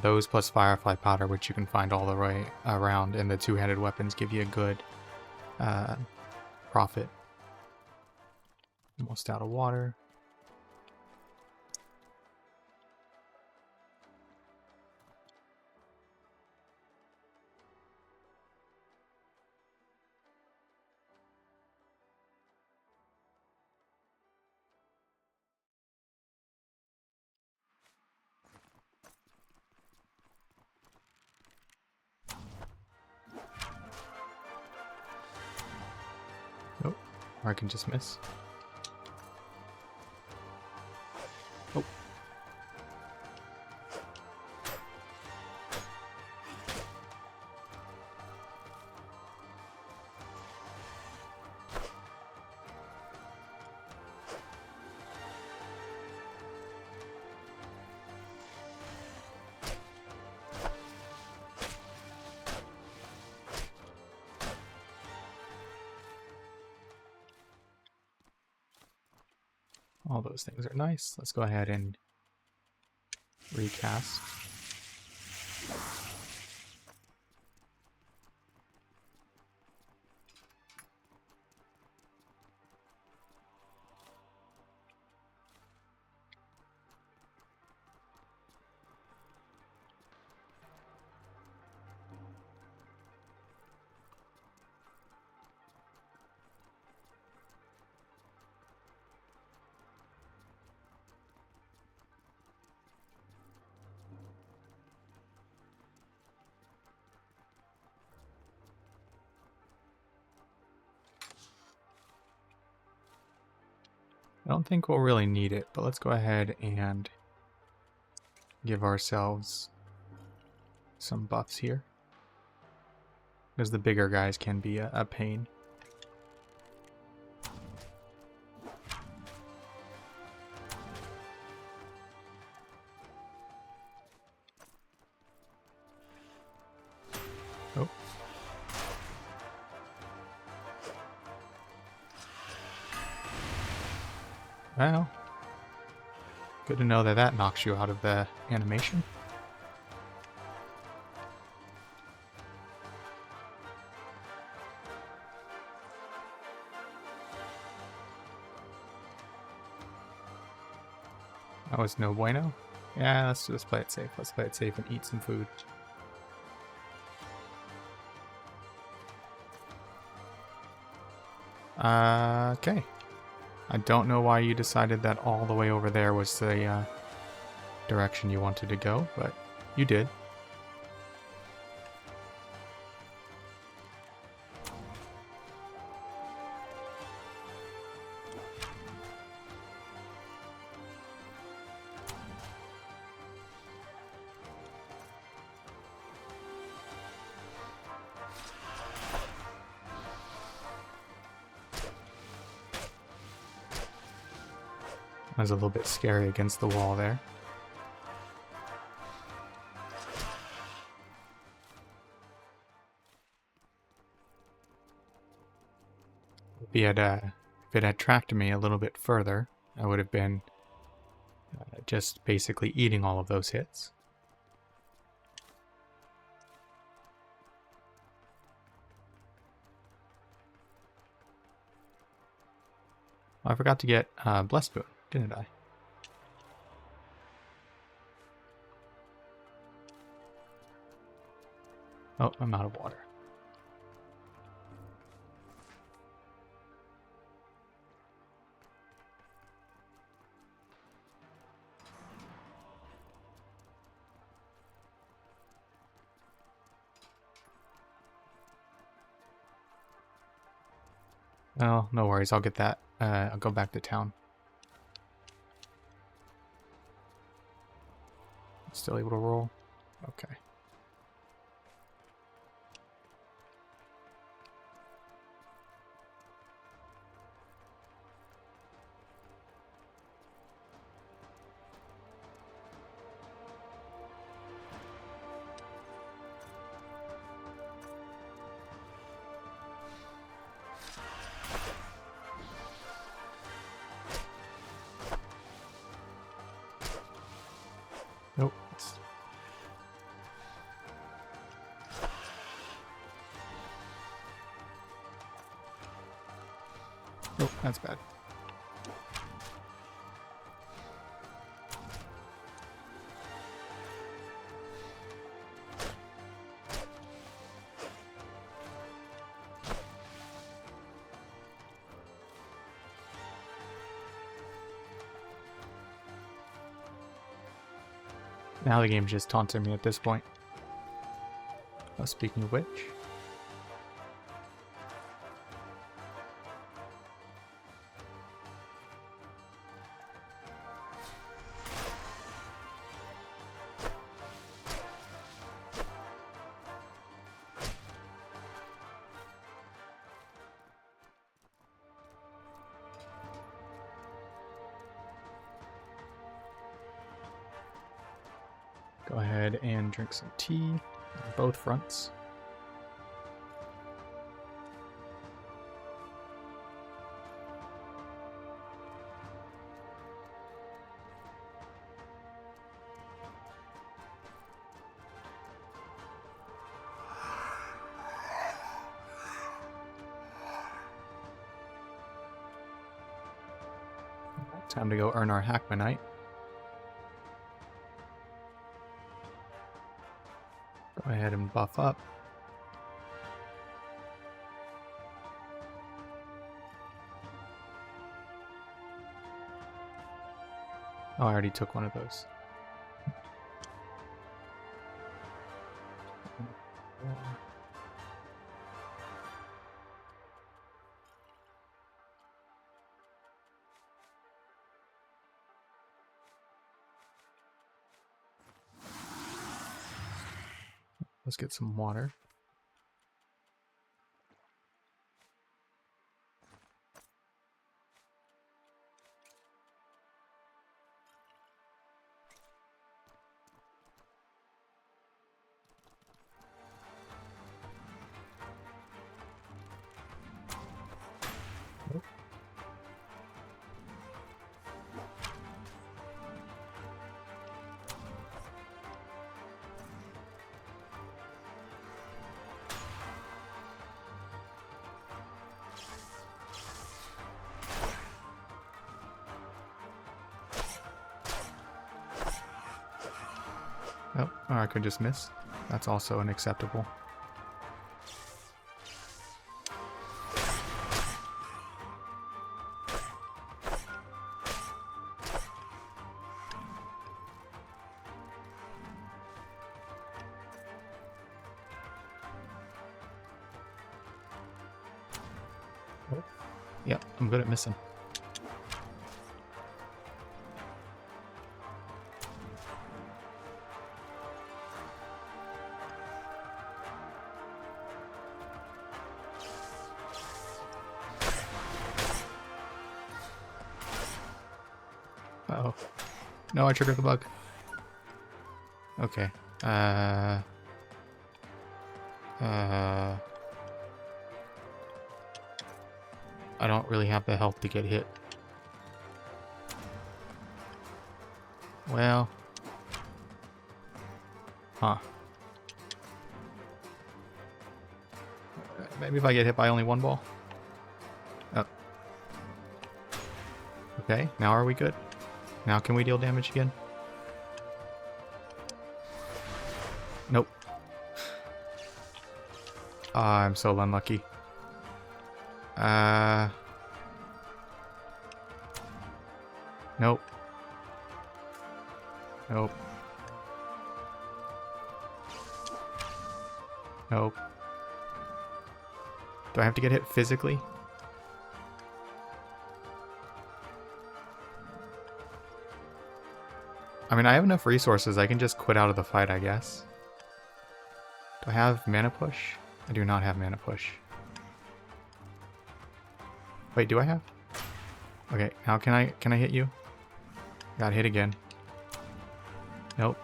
Those plus firefly powder, which you can find all the way around, and the two-handed weapons give you a good profit. Almost out of water. Oh, or I can just miss. Oh. All those things are nice. Let's go ahead and recast. I don't think we'll really need it, but let's go ahead and give ourselves some buffs here. Because the bigger guys can be a pain. Oh. Well, good to know that that knocks you out of the animation. That was no bueno. Yeah, let's just play it safe. Let's play it safe and eat some food. Okay. I don't know why you decided that all the way over there was the direction you wanted to go, but you did. That was a little bit scary against the wall there. If it had tracked me a little bit further, I would have been just basically eating all of those hits. I forgot to get Blessed Boon, didn't I? Oh, I'm out of water. Oh, no worries. I'll get that. I'll go back to town. Still able to roll? Okay. Nope. Nope, that's bad. Now the game's just taunting me at this point. Oh, speaking of which. Go ahead and drink some tea on both fronts. Time to go earn our Hackmanite. Go ahead and buff up. Oh, I already took one of those. Let's get some water. Oh, or I could just miss. That's also unacceptable. Oh. Yep, I'm good at missing. Uh-oh. No, I triggered the bug. Okay. I don't really have the health to get hit. Well. Huh. Maybe if I get hit by only one ball. Oh. Okay, now are we good? Now can we deal damage again? Nope. Ah, I'm so unlucky. Nope. Nope. Nope. Do I have to get hit physically? I mean, I have enough resources. I can just quit out of the fight, I guess. Do I have mana push? I do not have mana push. Wait, do I have? Okay, now can I hit you? Got hit again. Nope.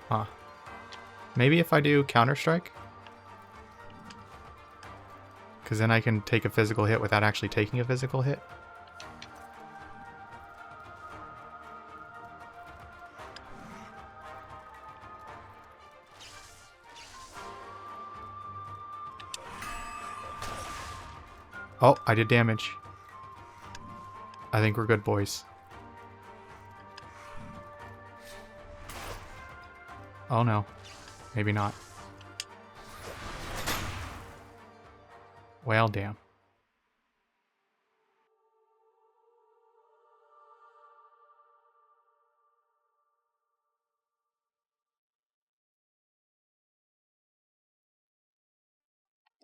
Huh. Maybe if I do Counter-Strike? Because then I can take a physical hit without actually taking a physical hit. Oh, I did damage. I think we're good, boys. Oh no. Maybe not. Well, damn.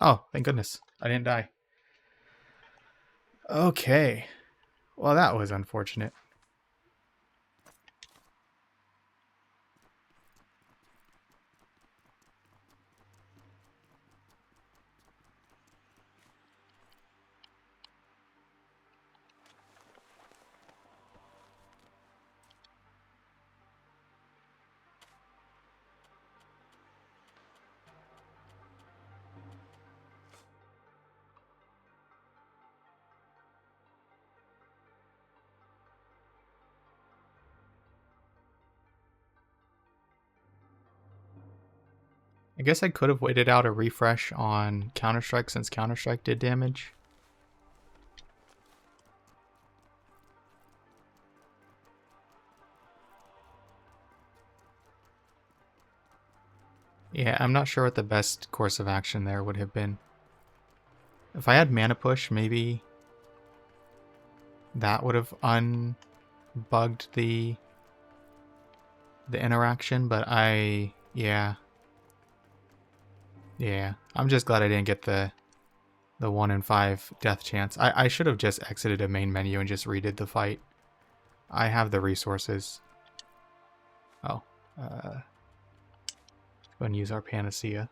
Oh, thank goodness. I didn't die. Okay. Well, that was unfortunate. I guess I could have waited out a refresh on Counter-Strike since Counter-Strike did damage. Yeah, I'm not sure what the best course of action there would have been. If I had mana push, maybe that would have unbugged the interaction, but yeah. I'm just glad I didn't get the 1 in 5 death chance. I should have just exited a main menu and just redid the fight. I have the resources. Oh, go and use our panacea.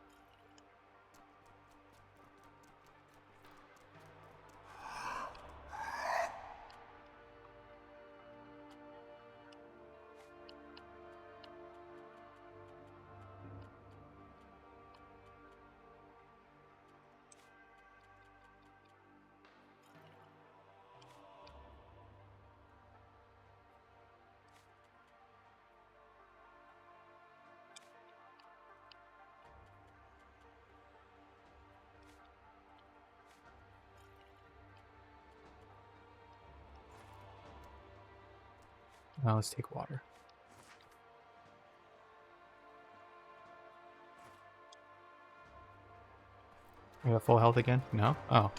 Now let's take water. We have full health again? No? Oh.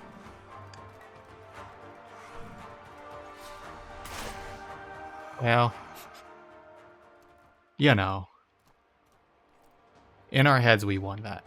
Well, you know. In our heads, we won that.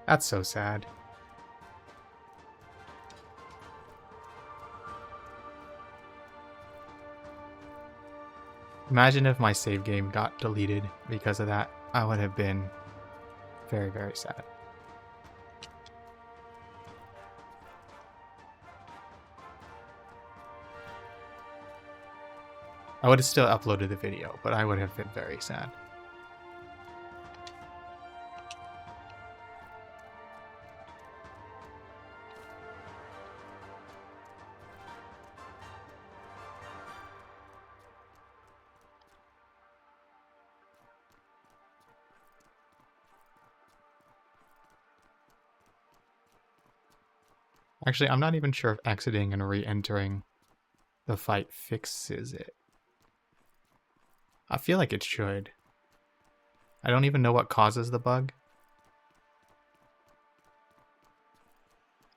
That's so sad. Imagine if my save game got deleted because of that. I would have been very, very sad. I would have still uploaded the video, but I would have been very sad. Actually, I'm not even sure if exiting and re-entering the fight fixes it. I feel like it should. I don't even know what causes the bug.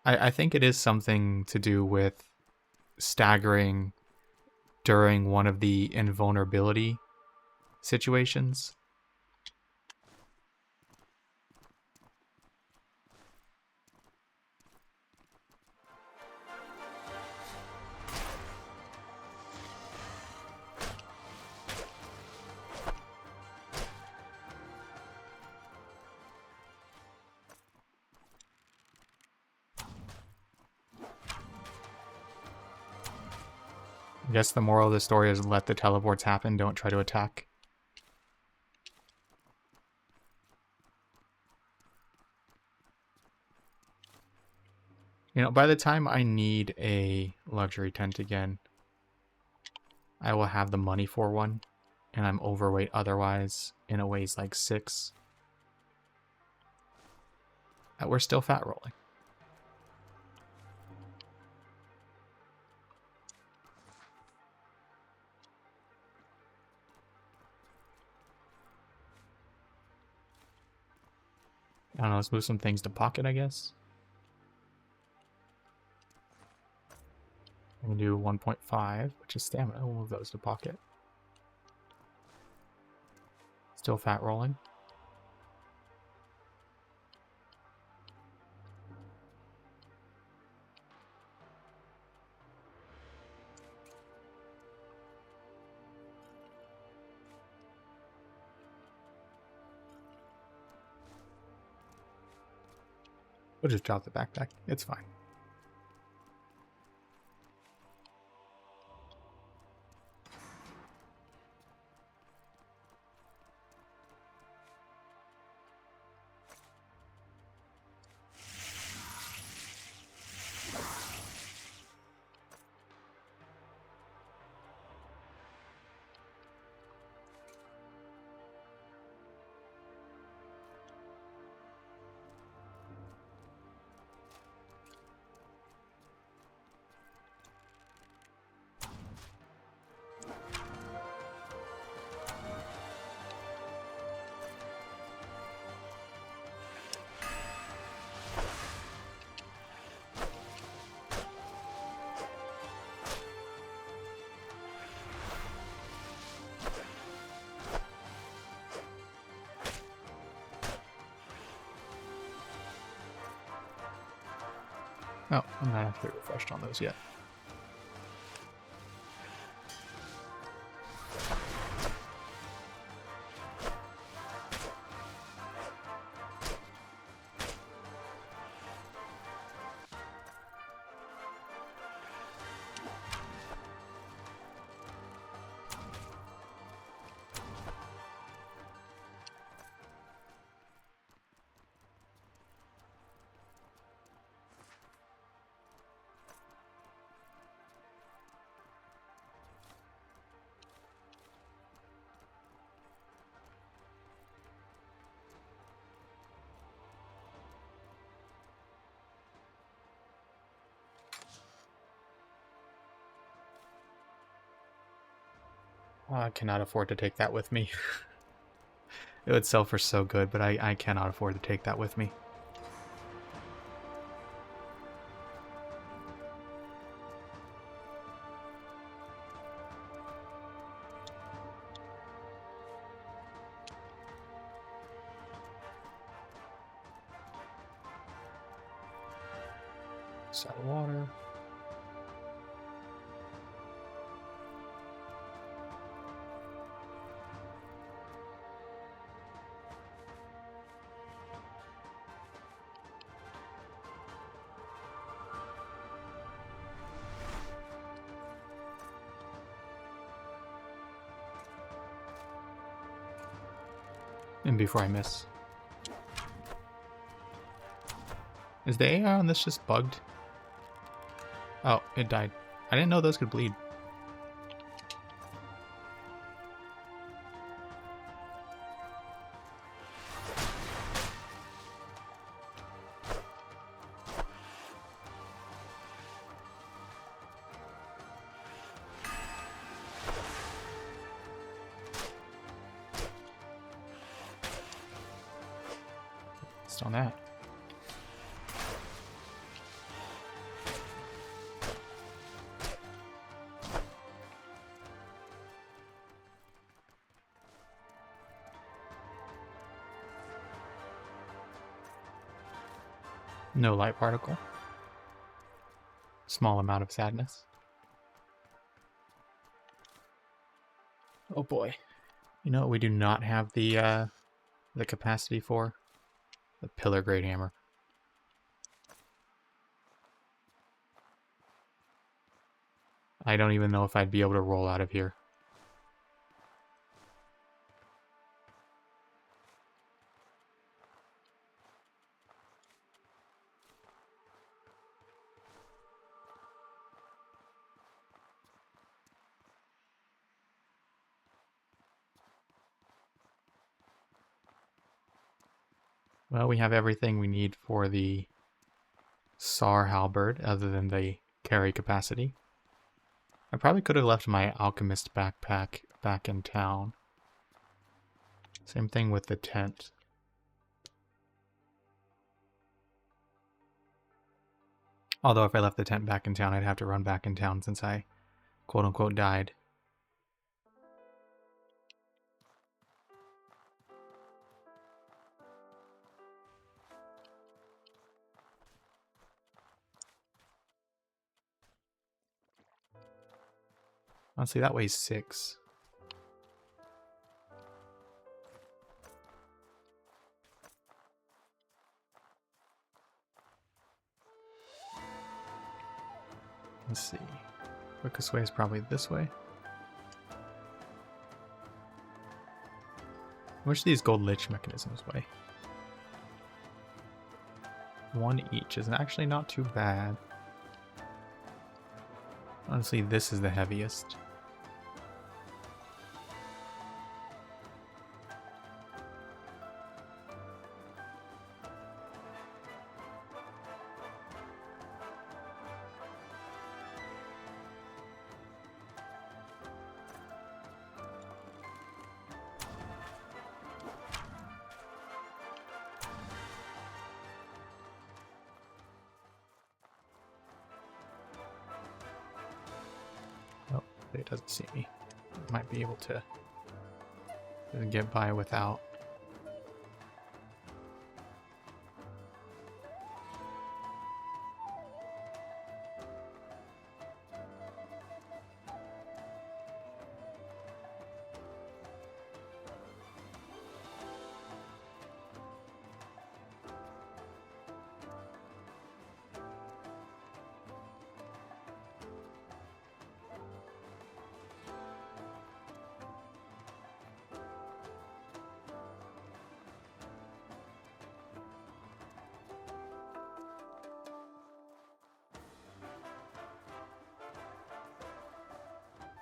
I think it is something to do with staggering during one of the invulnerability situations. I guess the moral of the story is let the teleports happen, don't try to attack. You know, by the time I need a luxury tent again, I will have the money for one, and I'm overweight otherwise, and it weighs like 6. We're still fat rolling. I don't know, let's move some things to pocket, I guess. We can do 1.5, which is stamina. We'll move those to pocket. Still fat rolling. We'll just drop the backpack. It's fine. Oh, I'm not actually refreshed on those yet. I cannot afford to take that with me. It would sell for so good, but I cannot afford to take that with me. Salt water. And before I miss. Is the AI on this just bugged? Oh, it died. I didn't know those could bleed. Just on that. No light particle. Small amount of sadness. Oh boy. You know what we do not have the capacity for? The pillar grade hammer. I don't even know if I'd be able to roll out of here. Well, we have everything we need for the SAR Halberd, other than the carry capacity. I probably could have left my alchemist backpack back in town. Same thing with the tent. Although if I left the tent back in town, I'd have to run back in town since I quote-unquote died. Honestly, that weighs 6. Let's see. Quickest way is probably this way. How much do these gold lich mechanisms weigh? 1 each is actually not too bad. Honestly, this is the heaviest. Oh, it doesn't see me. Might be able to get by without.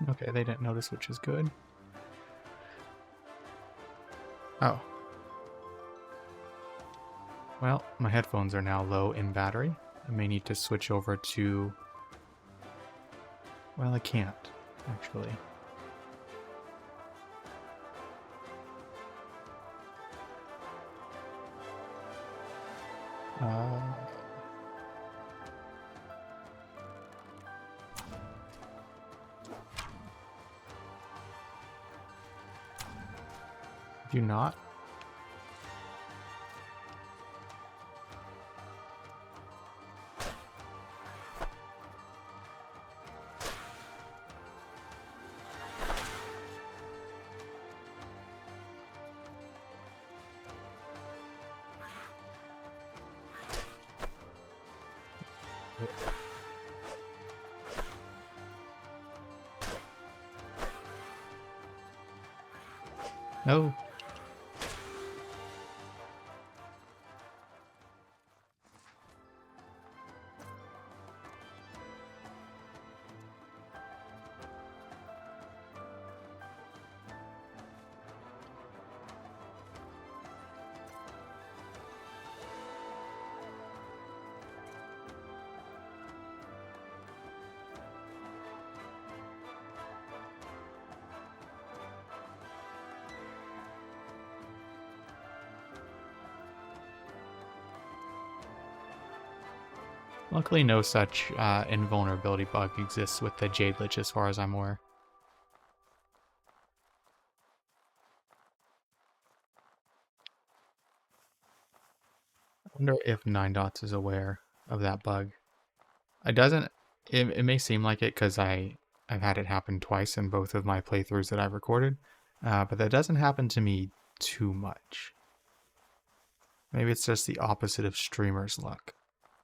Okay, they didn't notice, which is good. Oh. Well, my headphones are now low in battery. I may need to switch over to... Well, I can't, actually. Do not. No. Luckily, no such invulnerability bug exists with the Jade Lich as far as I'm aware. I wonder if 9dots is aware of that bug. It doesn't. It may seem like it because I've had it happen twice in both of my playthroughs that I've recorded, but that doesn't happen to me too much. Maybe it's just the opposite of streamer's luck,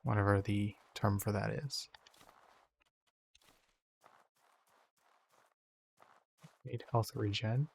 whatever the term for that is. Need health regen.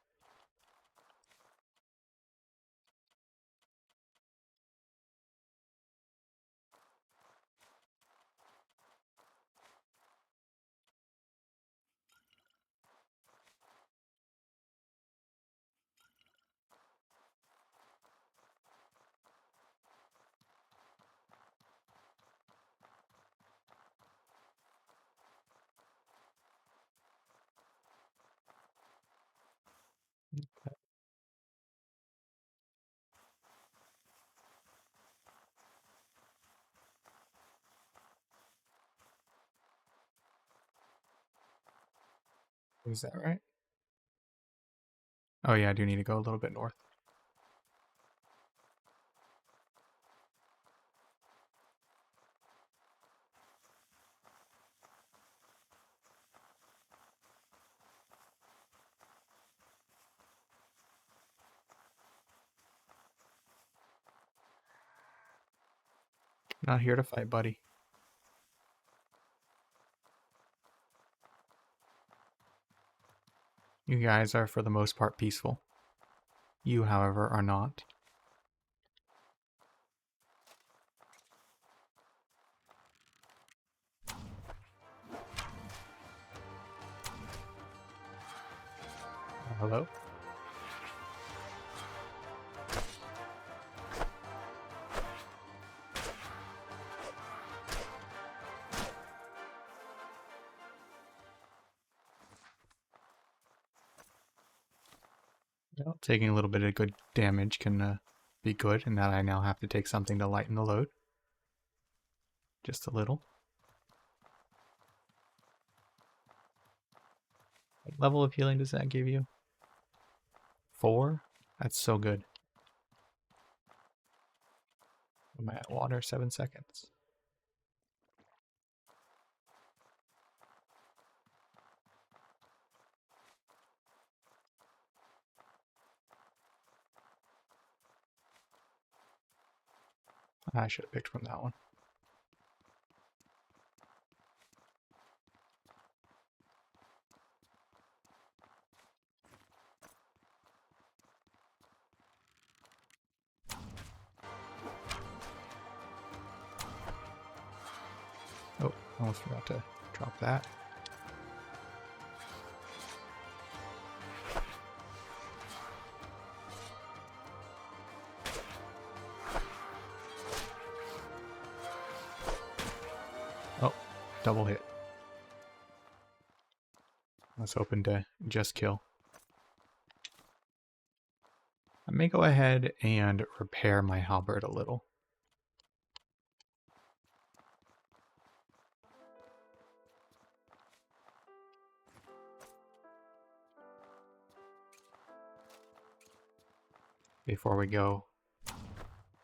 Is that right? Oh yeah, I do need to go a little bit north. Not here to fight, buddy. You guys are for the most part peaceful. You, however, are not. Hello? Well, taking a little bit of good damage can be good, and that I now have to take something to lighten the load. Just a little. What level of healing does that give you? 4? That's so good. Am I at water? 7 seconds. I should have picked from that one. Oh, almost forgot to drop that. Oh, double hit. I was hoping to just kill. I may go ahead and repair my halberd a little. Before we go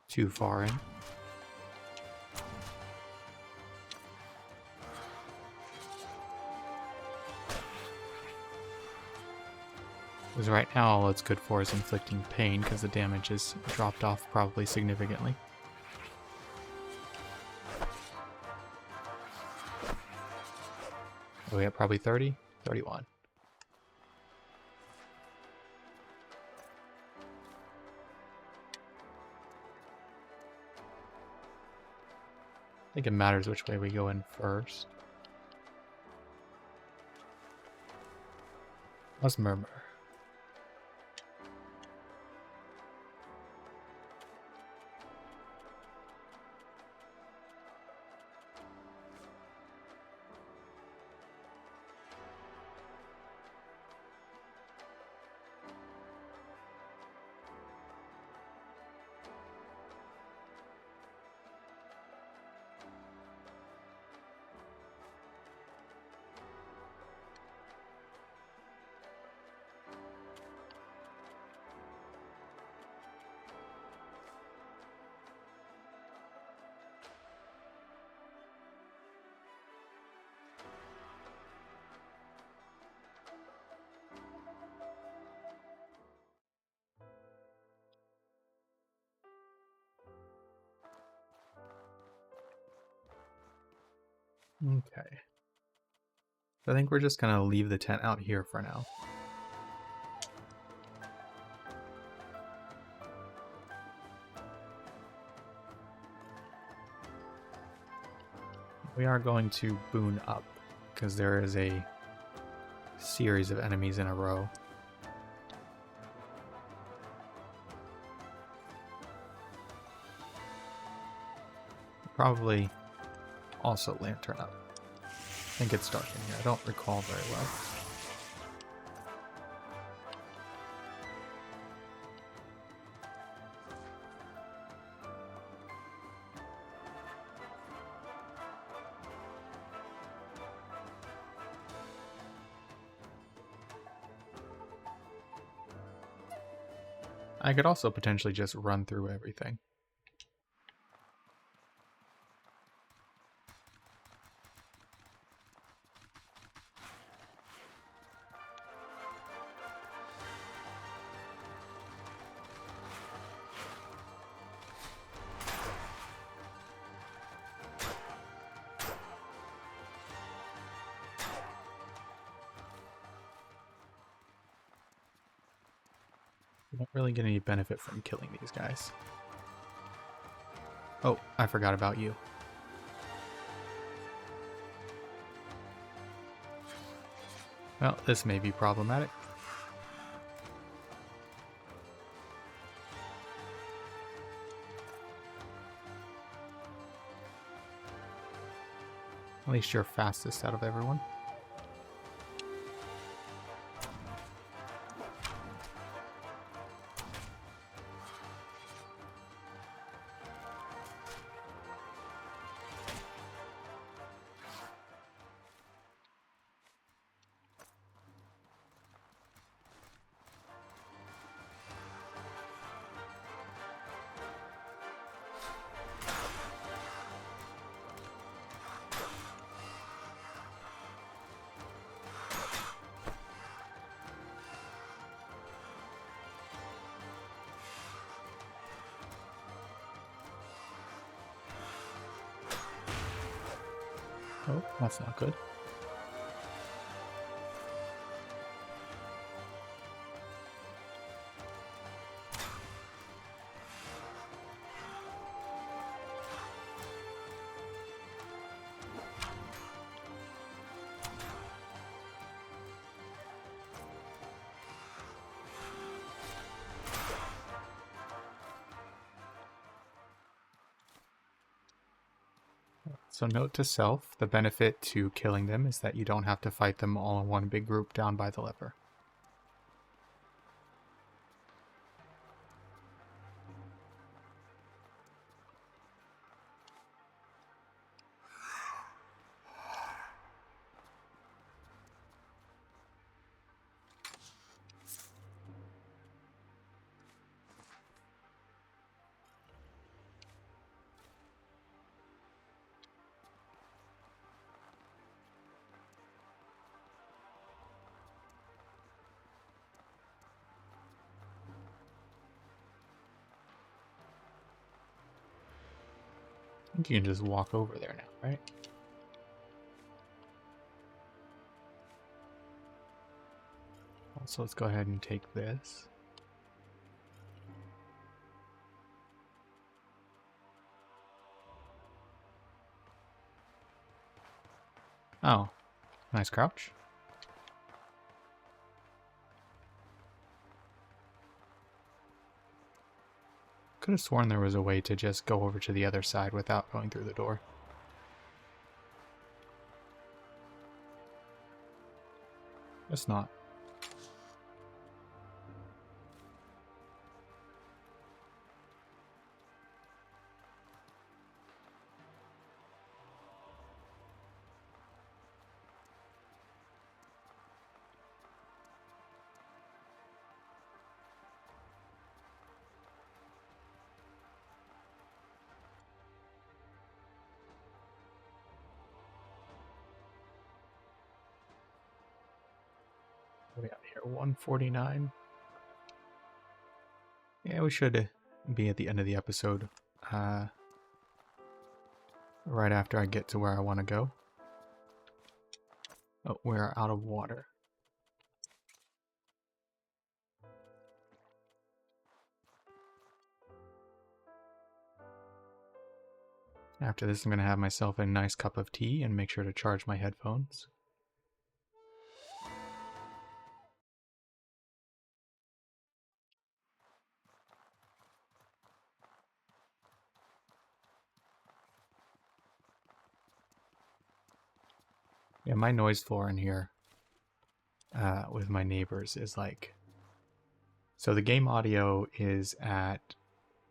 too far in. Because right now all it's good for is inflicting pain because the damage is dropped off probably significantly. Are we at probably 30? 31. I think it matters which way we go in first. Let's murmur. Okay. I think we're just gonna leave the tent out here for now. We are going to boon up because there is a series of enemies in a row. Probably also lantern up. I think it's dark in here. I don't recall very well. I could also potentially just run through everything. I don't really get any benefit from killing these guys. Oh, I forgot about you. Well, this may be problematic. At least you're fastest out of everyone. Oh, that's not good. So note to self, the benefit to killing them is that you don't have to fight them all in one big group down by the lever. I think you can just walk over there now, right? So let's go ahead and take this. Oh, nice crouch. Could have sworn there was a way to just go over to the other side without going through the door. Guess not. What do we got here? 149. Yeah, we should be at the end of the episode. Right after I get to where I want to go. Oh, we're out of water. After this, I'm going to have myself a nice cup of tea and make sure to charge my headphones. Yeah, my noise floor in here with my neighbors is like... So the game audio is at,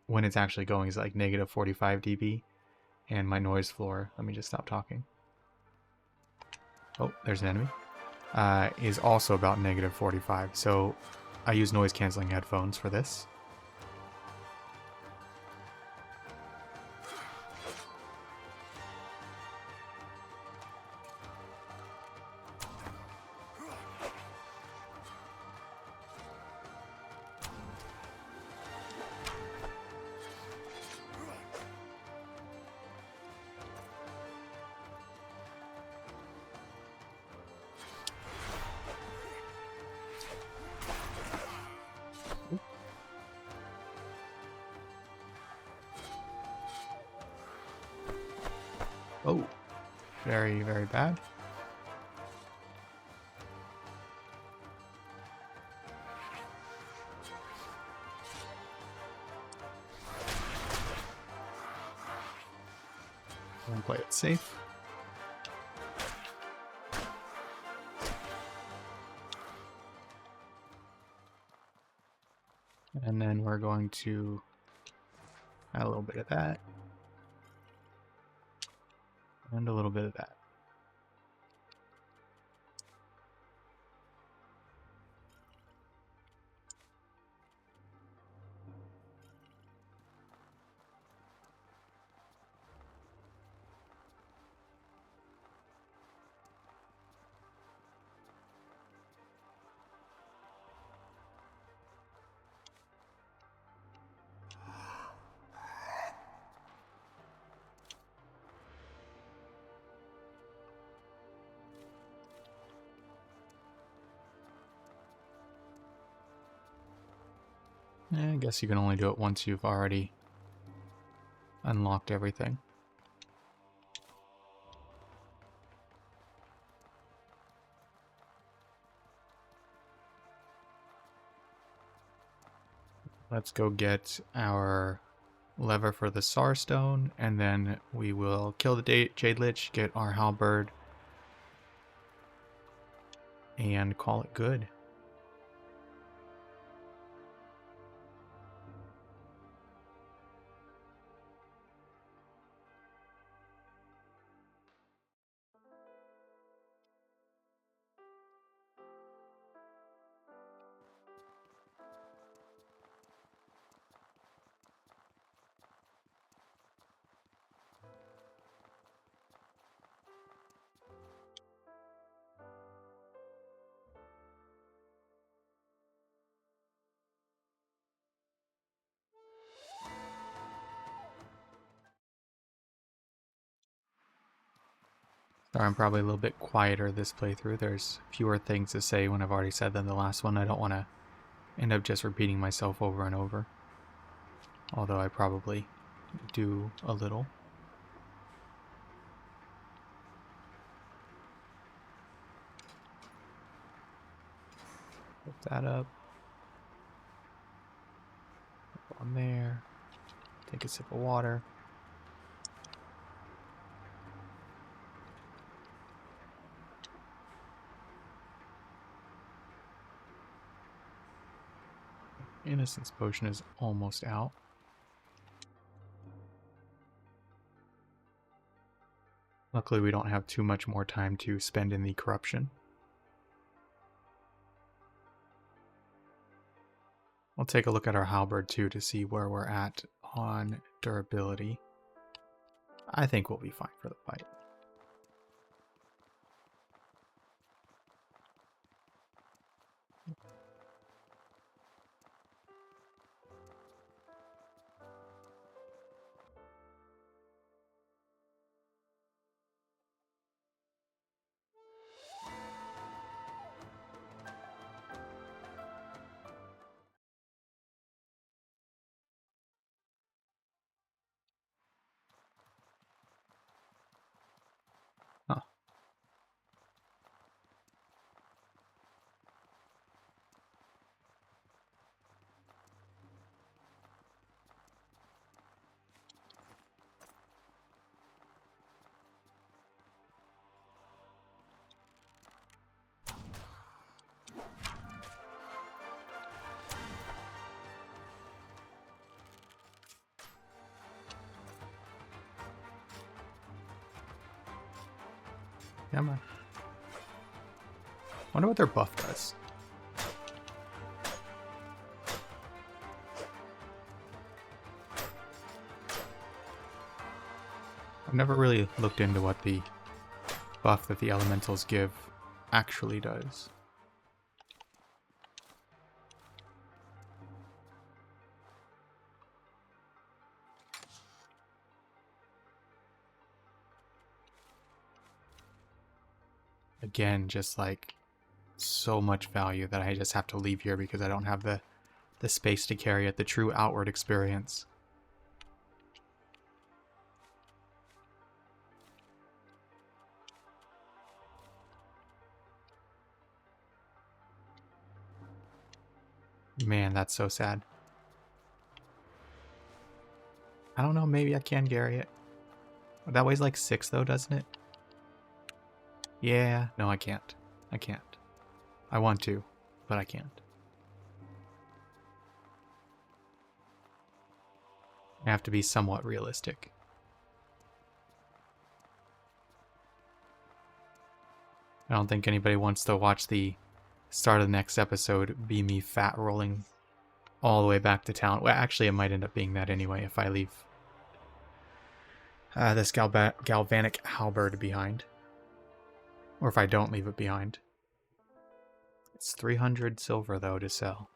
when it's actually going, is like negative 45 dB. And my noise floor, let me just stop talking. Oh, there's an enemy. Is also about negative 45. So I use noise canceling headphones for this. Oh, very, very bad. And play it safe. And then we're going to add a little bit of that. And a little bit of that. I guess you can only do it once you've already unlocked everything. Let's go get our lever for the Sar Stone, and then we will kill the Jade Lich, get our Halberd, and call it good. Sorry, I'm probably a little bit quieter this playthrough. There's fewer things to say when I've already said them the last one. I don't want to end up just repeating myself over and over. Although I probably do a little. Put that up. Put on there. Take a sip of water. Innocence potion is almost out. Luckily, we don't have too much more time to spend in the corruption. We'll take a look at our halberd too to see where we're at on durability. I think we'll be fine for the fight. Huh. Come on. Wonder what their buff does. I've never really looked into what the buff that the elementals give actually does. Again, just like so much value that I just have to leave here because I don't have the space to carry it, the true outward experience. Man, that's so sad. I don't know, maybe I can carry it. That weighs like 6 though, doesn't it? Yeah, no, I can't. I can't. I want to, but I can't. I have to be somewhat realistic. I don't think anybody wants to watch the start of the next episode be me fat rolling all the way back to town. Well, actually, it might end up being that anyway if I leave this galvanic halberd behind. Or if I don't leave it behind. It's 300 silver, though, to sell.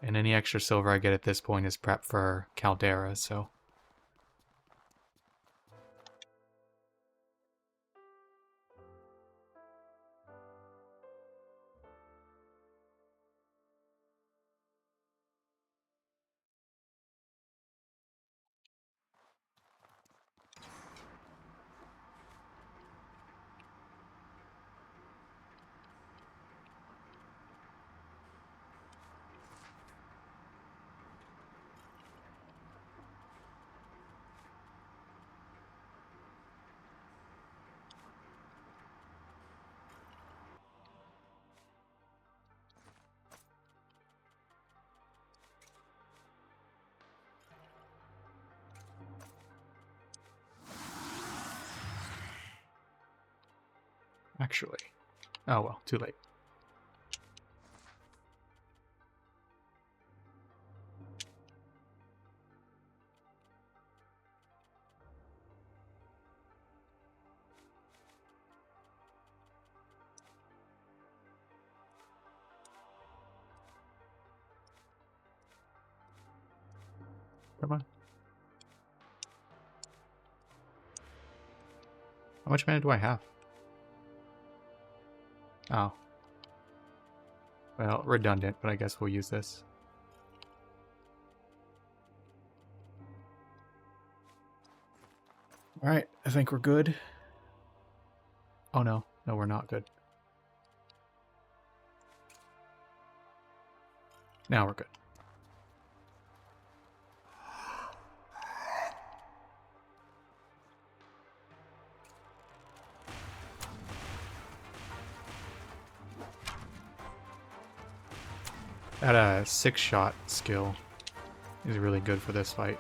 And any extra silver I get at this point is prep for Caldera, so... Actually. Oh well, too late. Come on. How much mana do I have? Oh. Well, redundant, but I guess we'll use this. Alright, I think we're good. Oh no. No, we're not good. Now we're good. That 6-shot skill is really good for this fight.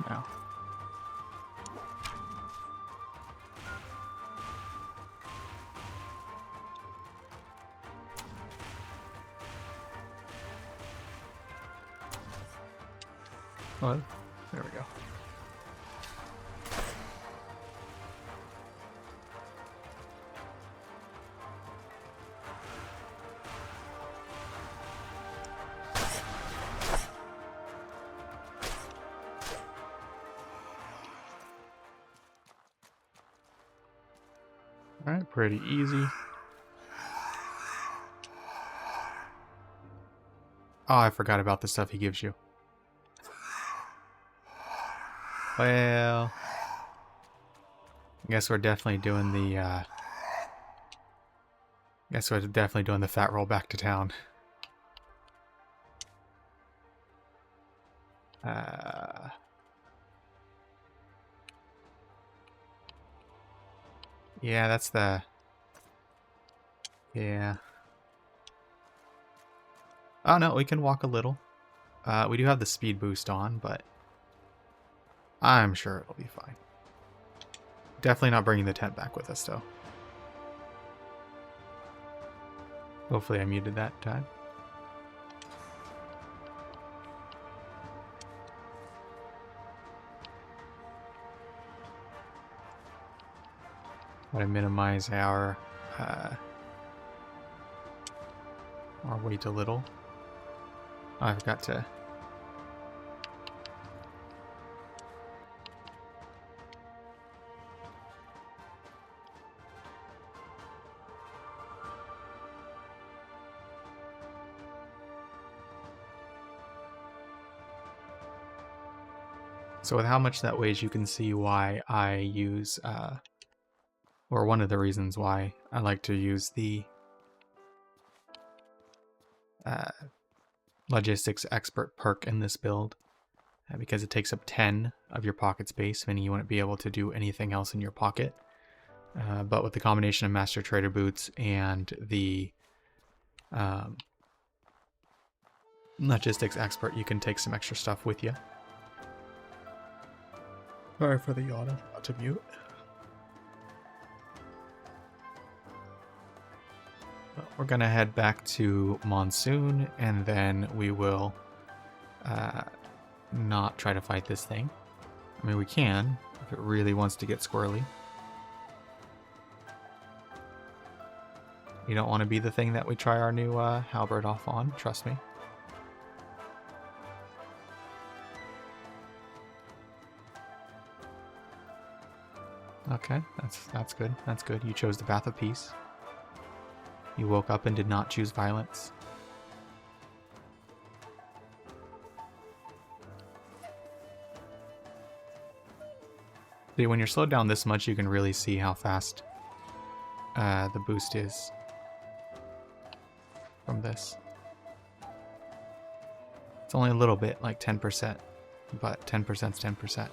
Now. Well, there we go. Alright, pretty easy. Oh, I forgot about the stuff he gives you. Well, I guess we're definitely doing the, fat roll back to town. Yeah, that's the... Yeah. Oh, no, we can walk a little. We do have the speed boost on, but I'm sure it'll be fine. Definitely not bringing the tent back with us, though. Hopefully I muted that time. Want to minimize our weight a little. I've got to... So with how much that weighs, you can see why I use, or one of the reasons why I like to use the Logistics Expert perk in this build, because it takes up 10 of your pocket space, meaning you wouldn't be able to do anything else in your pocket. But with the combination of Master Trader Boots and the Logistics Expert, you can take some extra stuff with you. Sorry for the yawn, I forgot to mute. We're going to head back to Monsoon, and then we will not try to fight this thing. I mean, we can, if it really wants to get squirrely. You don't want to be the thing that we try our new Halberd off on, trust me. Okay, that's good. That's good. You chose the Path of Peace. You woke up and did not choose violence. See, when you're slowed down this much, you can really see how fast the boost is from this. It's only a little bit, like 10%, but 10% is 10%.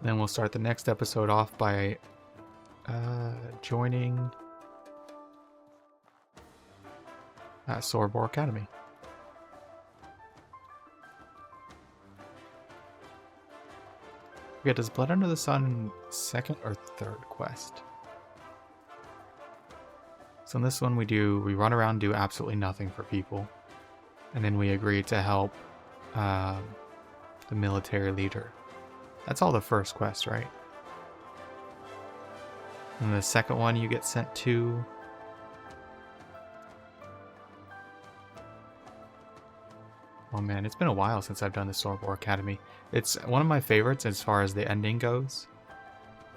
Then we'll start the next episode off by joining Sorbor Academy. Okay, does Blood Under the Sun second or third quest? So in this one we run around, do absolutely nothing for people. And then we agree to help the military leader. That's all the first quest, right? And the second one you get sent to... Oh man, it's been a while since I've done the Sorbor Academy. It's one of my favorites as far as the ending goes.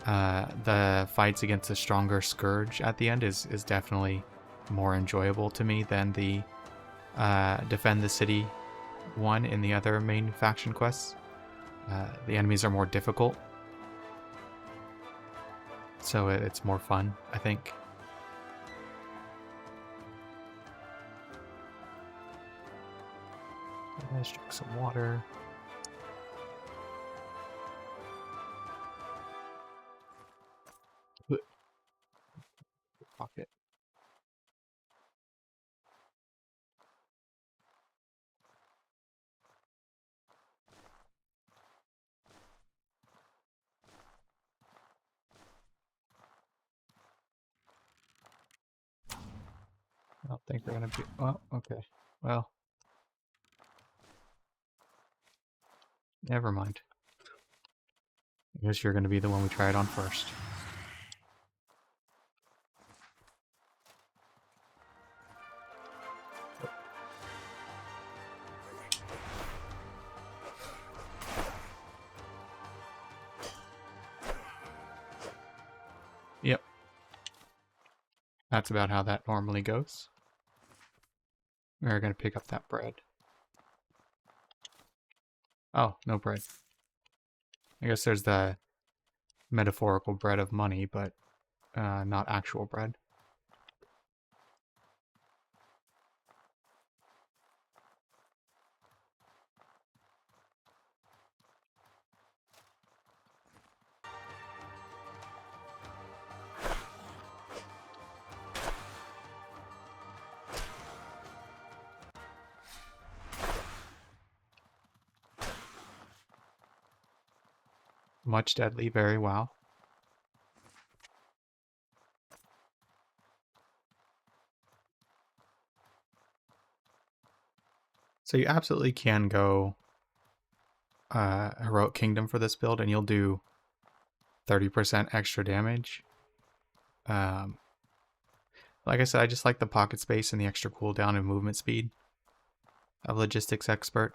The fights against the stronger Scourge at the end is definitely more enjoyable to me than the Defend the City one in the other main faction quests. The enemies are more difficult, so it's more fun, I think. Let's drink some water. Pocket. I don't think we're gonna be... Oh, okay. Well, never mind. I guess you're gonna be the one we try it on first. Yep. That's about how that normally goes. We're gonna pick up that bread. Oh, no bread. I guess there's the metaphorical bread of money, but not actual bread. Much deadly, very well. So you absolutely can go Heroic Kingdom for this build, and you'll do 30% extra damage. Like I said, I just like the pocket space and the extra cooldown and movement speed of Logistics Expert.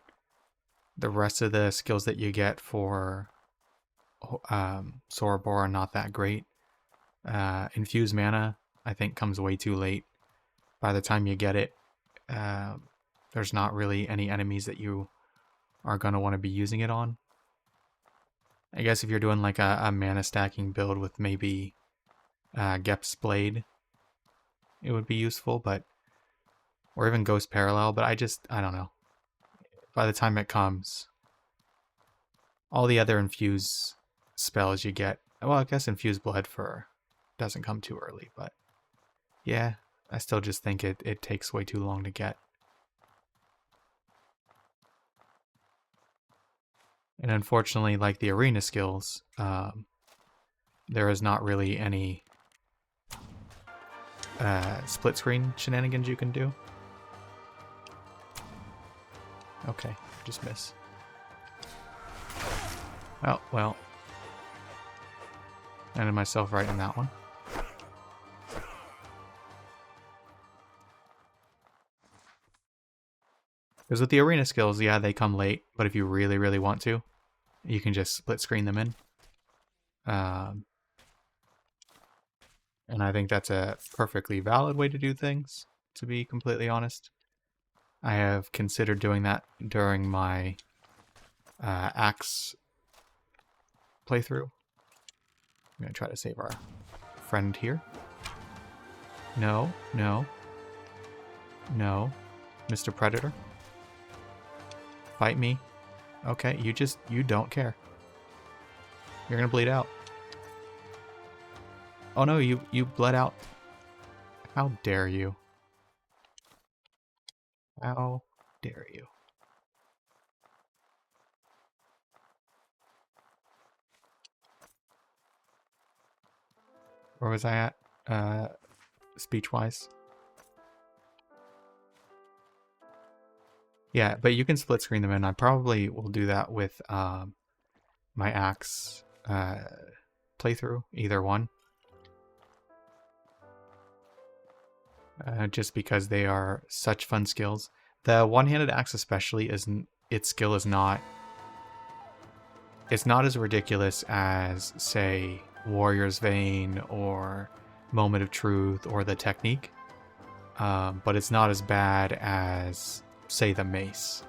The rest of the skills that you get for Sorobor are not that great. Infused Mana, I think, comes way too late. By the time you get it, there's not really any enemies that you are going to want to be using it on. I guess if you're doing like a mana stacking build with maybe Gep's Blade, it would be useful, but or even Ghost Parallel, but I don't know. By the time it comes, all the other infuse spells you get, well, I guess Infused Blood for doesn't come too early, but yeah, I still just think it takes way too long to get. And unfortunately, like the arena skills, there is not really any split screen shenanigans you can do. Okay, just miss. Oh, well. Ended myself right in that one. Because with the arena skills, yeah, they come late, but if you really, really want to, you can just split screen them in. And I think that's a perfectly valid way to do things, to be completely honest. I have considered doing that during my Axe playthrough. I'm going to try to save our friend here. No, no. No. Mr. Predator. Fight me. Okay, you don't care. You're going to bleed out. Oh no, you bled out. How dare you? How dare you? Where was I at? Speech-wise. Yeah, but you can split screen them in. I probably will do that with my axe playthrough, either one. Just because they are such fun skills. The one-handed axe especially its skill is not. It's not as ridiculous as, say, Warrior's Vein or Moment of Truth or the Technique, but it's not as bad as, say, the Mace.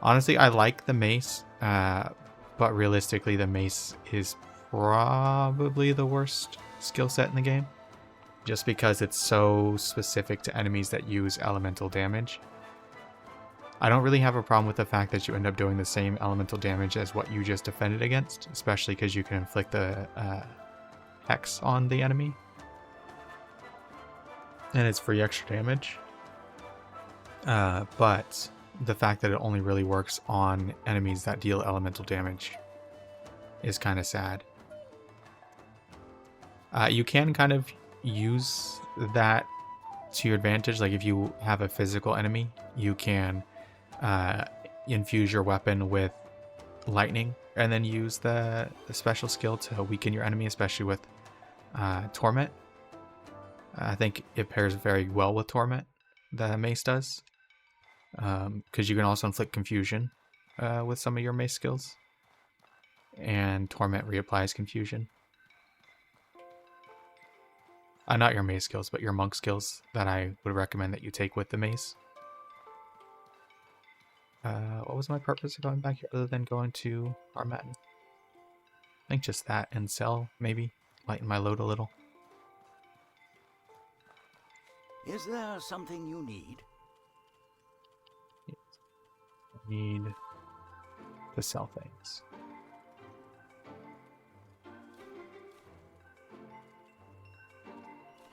Honestly, I like the Mace, but realistically, the Mace is probably the worst skill set in the game, just because it's so specific to enemies that use elemental damage. I don't really have a problem with the fact that you end up doing the same elemental damage as what you just defended against, especially because you can inflict the hex on the enemy. And it's free extra damage. But the fact that it only really works on enemies that deal elemental damage is kind of sad. You can kind of use that to your advantage. Like if you have a physical enemy, you can infuse your weapon with lightning and then use the special skill to weaken your enemy, especially with Torment. I think it pairs very well with Torment, the Mace does, because you can also inflict confusion with some of your Mace skills, and Torment reapplies confusion. Not your Mace skills, but your Monk skills that I would recommend that you take with the Mace. What was my purpose of going back here other than going to Armatin? I think just that and sell, maybe. Lighten my load a little. Is there something you need? I need to sell things.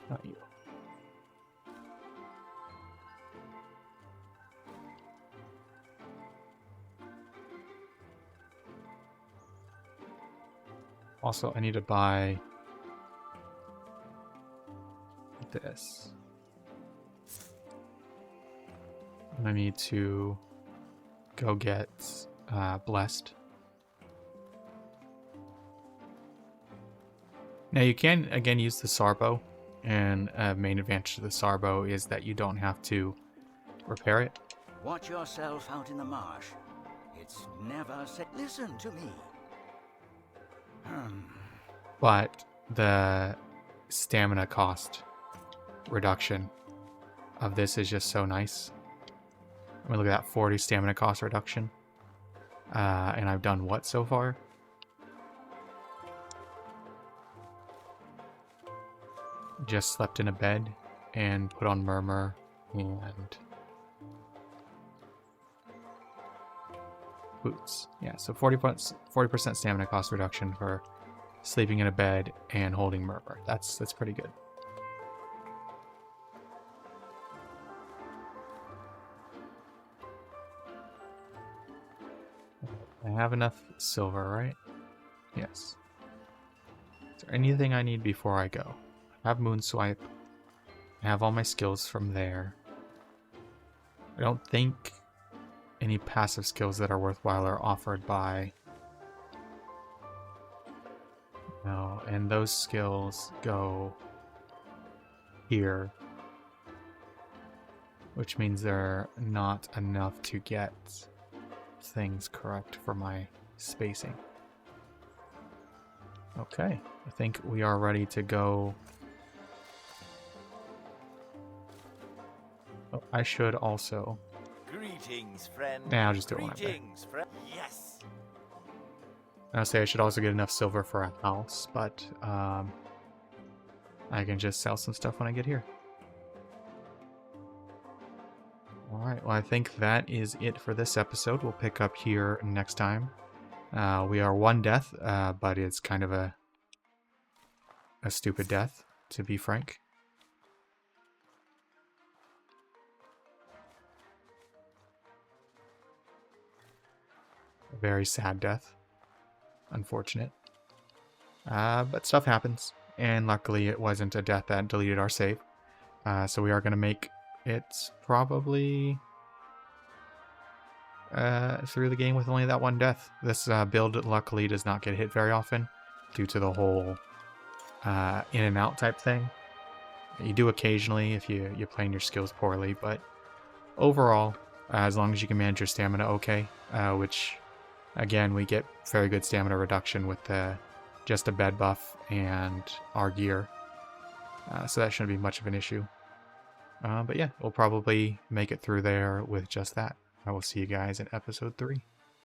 Not you. Also, I need to buy this. I need to go get Blessed. Now you can, again, use the Sarbo, and main advantage of the Sarbo is that you don't have to repair it. Watch yourself out in the marsh. It's never said. Listen to me. But the stamina cost reduction of this is just so nice. I'm gonna look at that 40 stamina cost reduction. And I've done what so far? Just slept in a bed and put on Murmur and boots. Yeah, so 40% stamina cost reduction for sleeping in a bed and holding Murmur. That's pretty good. I have enough silver, right? Yes. Is there anything I need before I go? I have Moonswipe. I have all my skills from there. I don't think any passive skills that are worthwhile are offered by... No, and those skills go here. Which means they're not enough to get things correct for my spacing. Okay, I think we are ready to go. Oh, I should also. Greetings, friend. Nah, I'll just do it when I'm there. Greetings, friend. Yes. I'll say I should also get enough silver for a house, but I can just sell some stuff when I get here. Alright, well I think that is it for this episode. We'll pick up here next time. We are one death, but it's kind of a stupid death, to be frank. A very sad death. Unfortunate. But stuff happens, And luckily it wasn't a death that deleted our save. So we are going to make it probably through the game with only that one death. This build luckily does not get hit very often due to the whole in and out type thing. You do occasionally if you're playing your skills poorly, but overall, as long as you can manage your stamina okay, which again, we get very good stamina reduction with just a bed buff and our gear. So that shouldn't be much of an issue. But yeah, we'll probably make it through there with just that. I will see you guys in episode 3.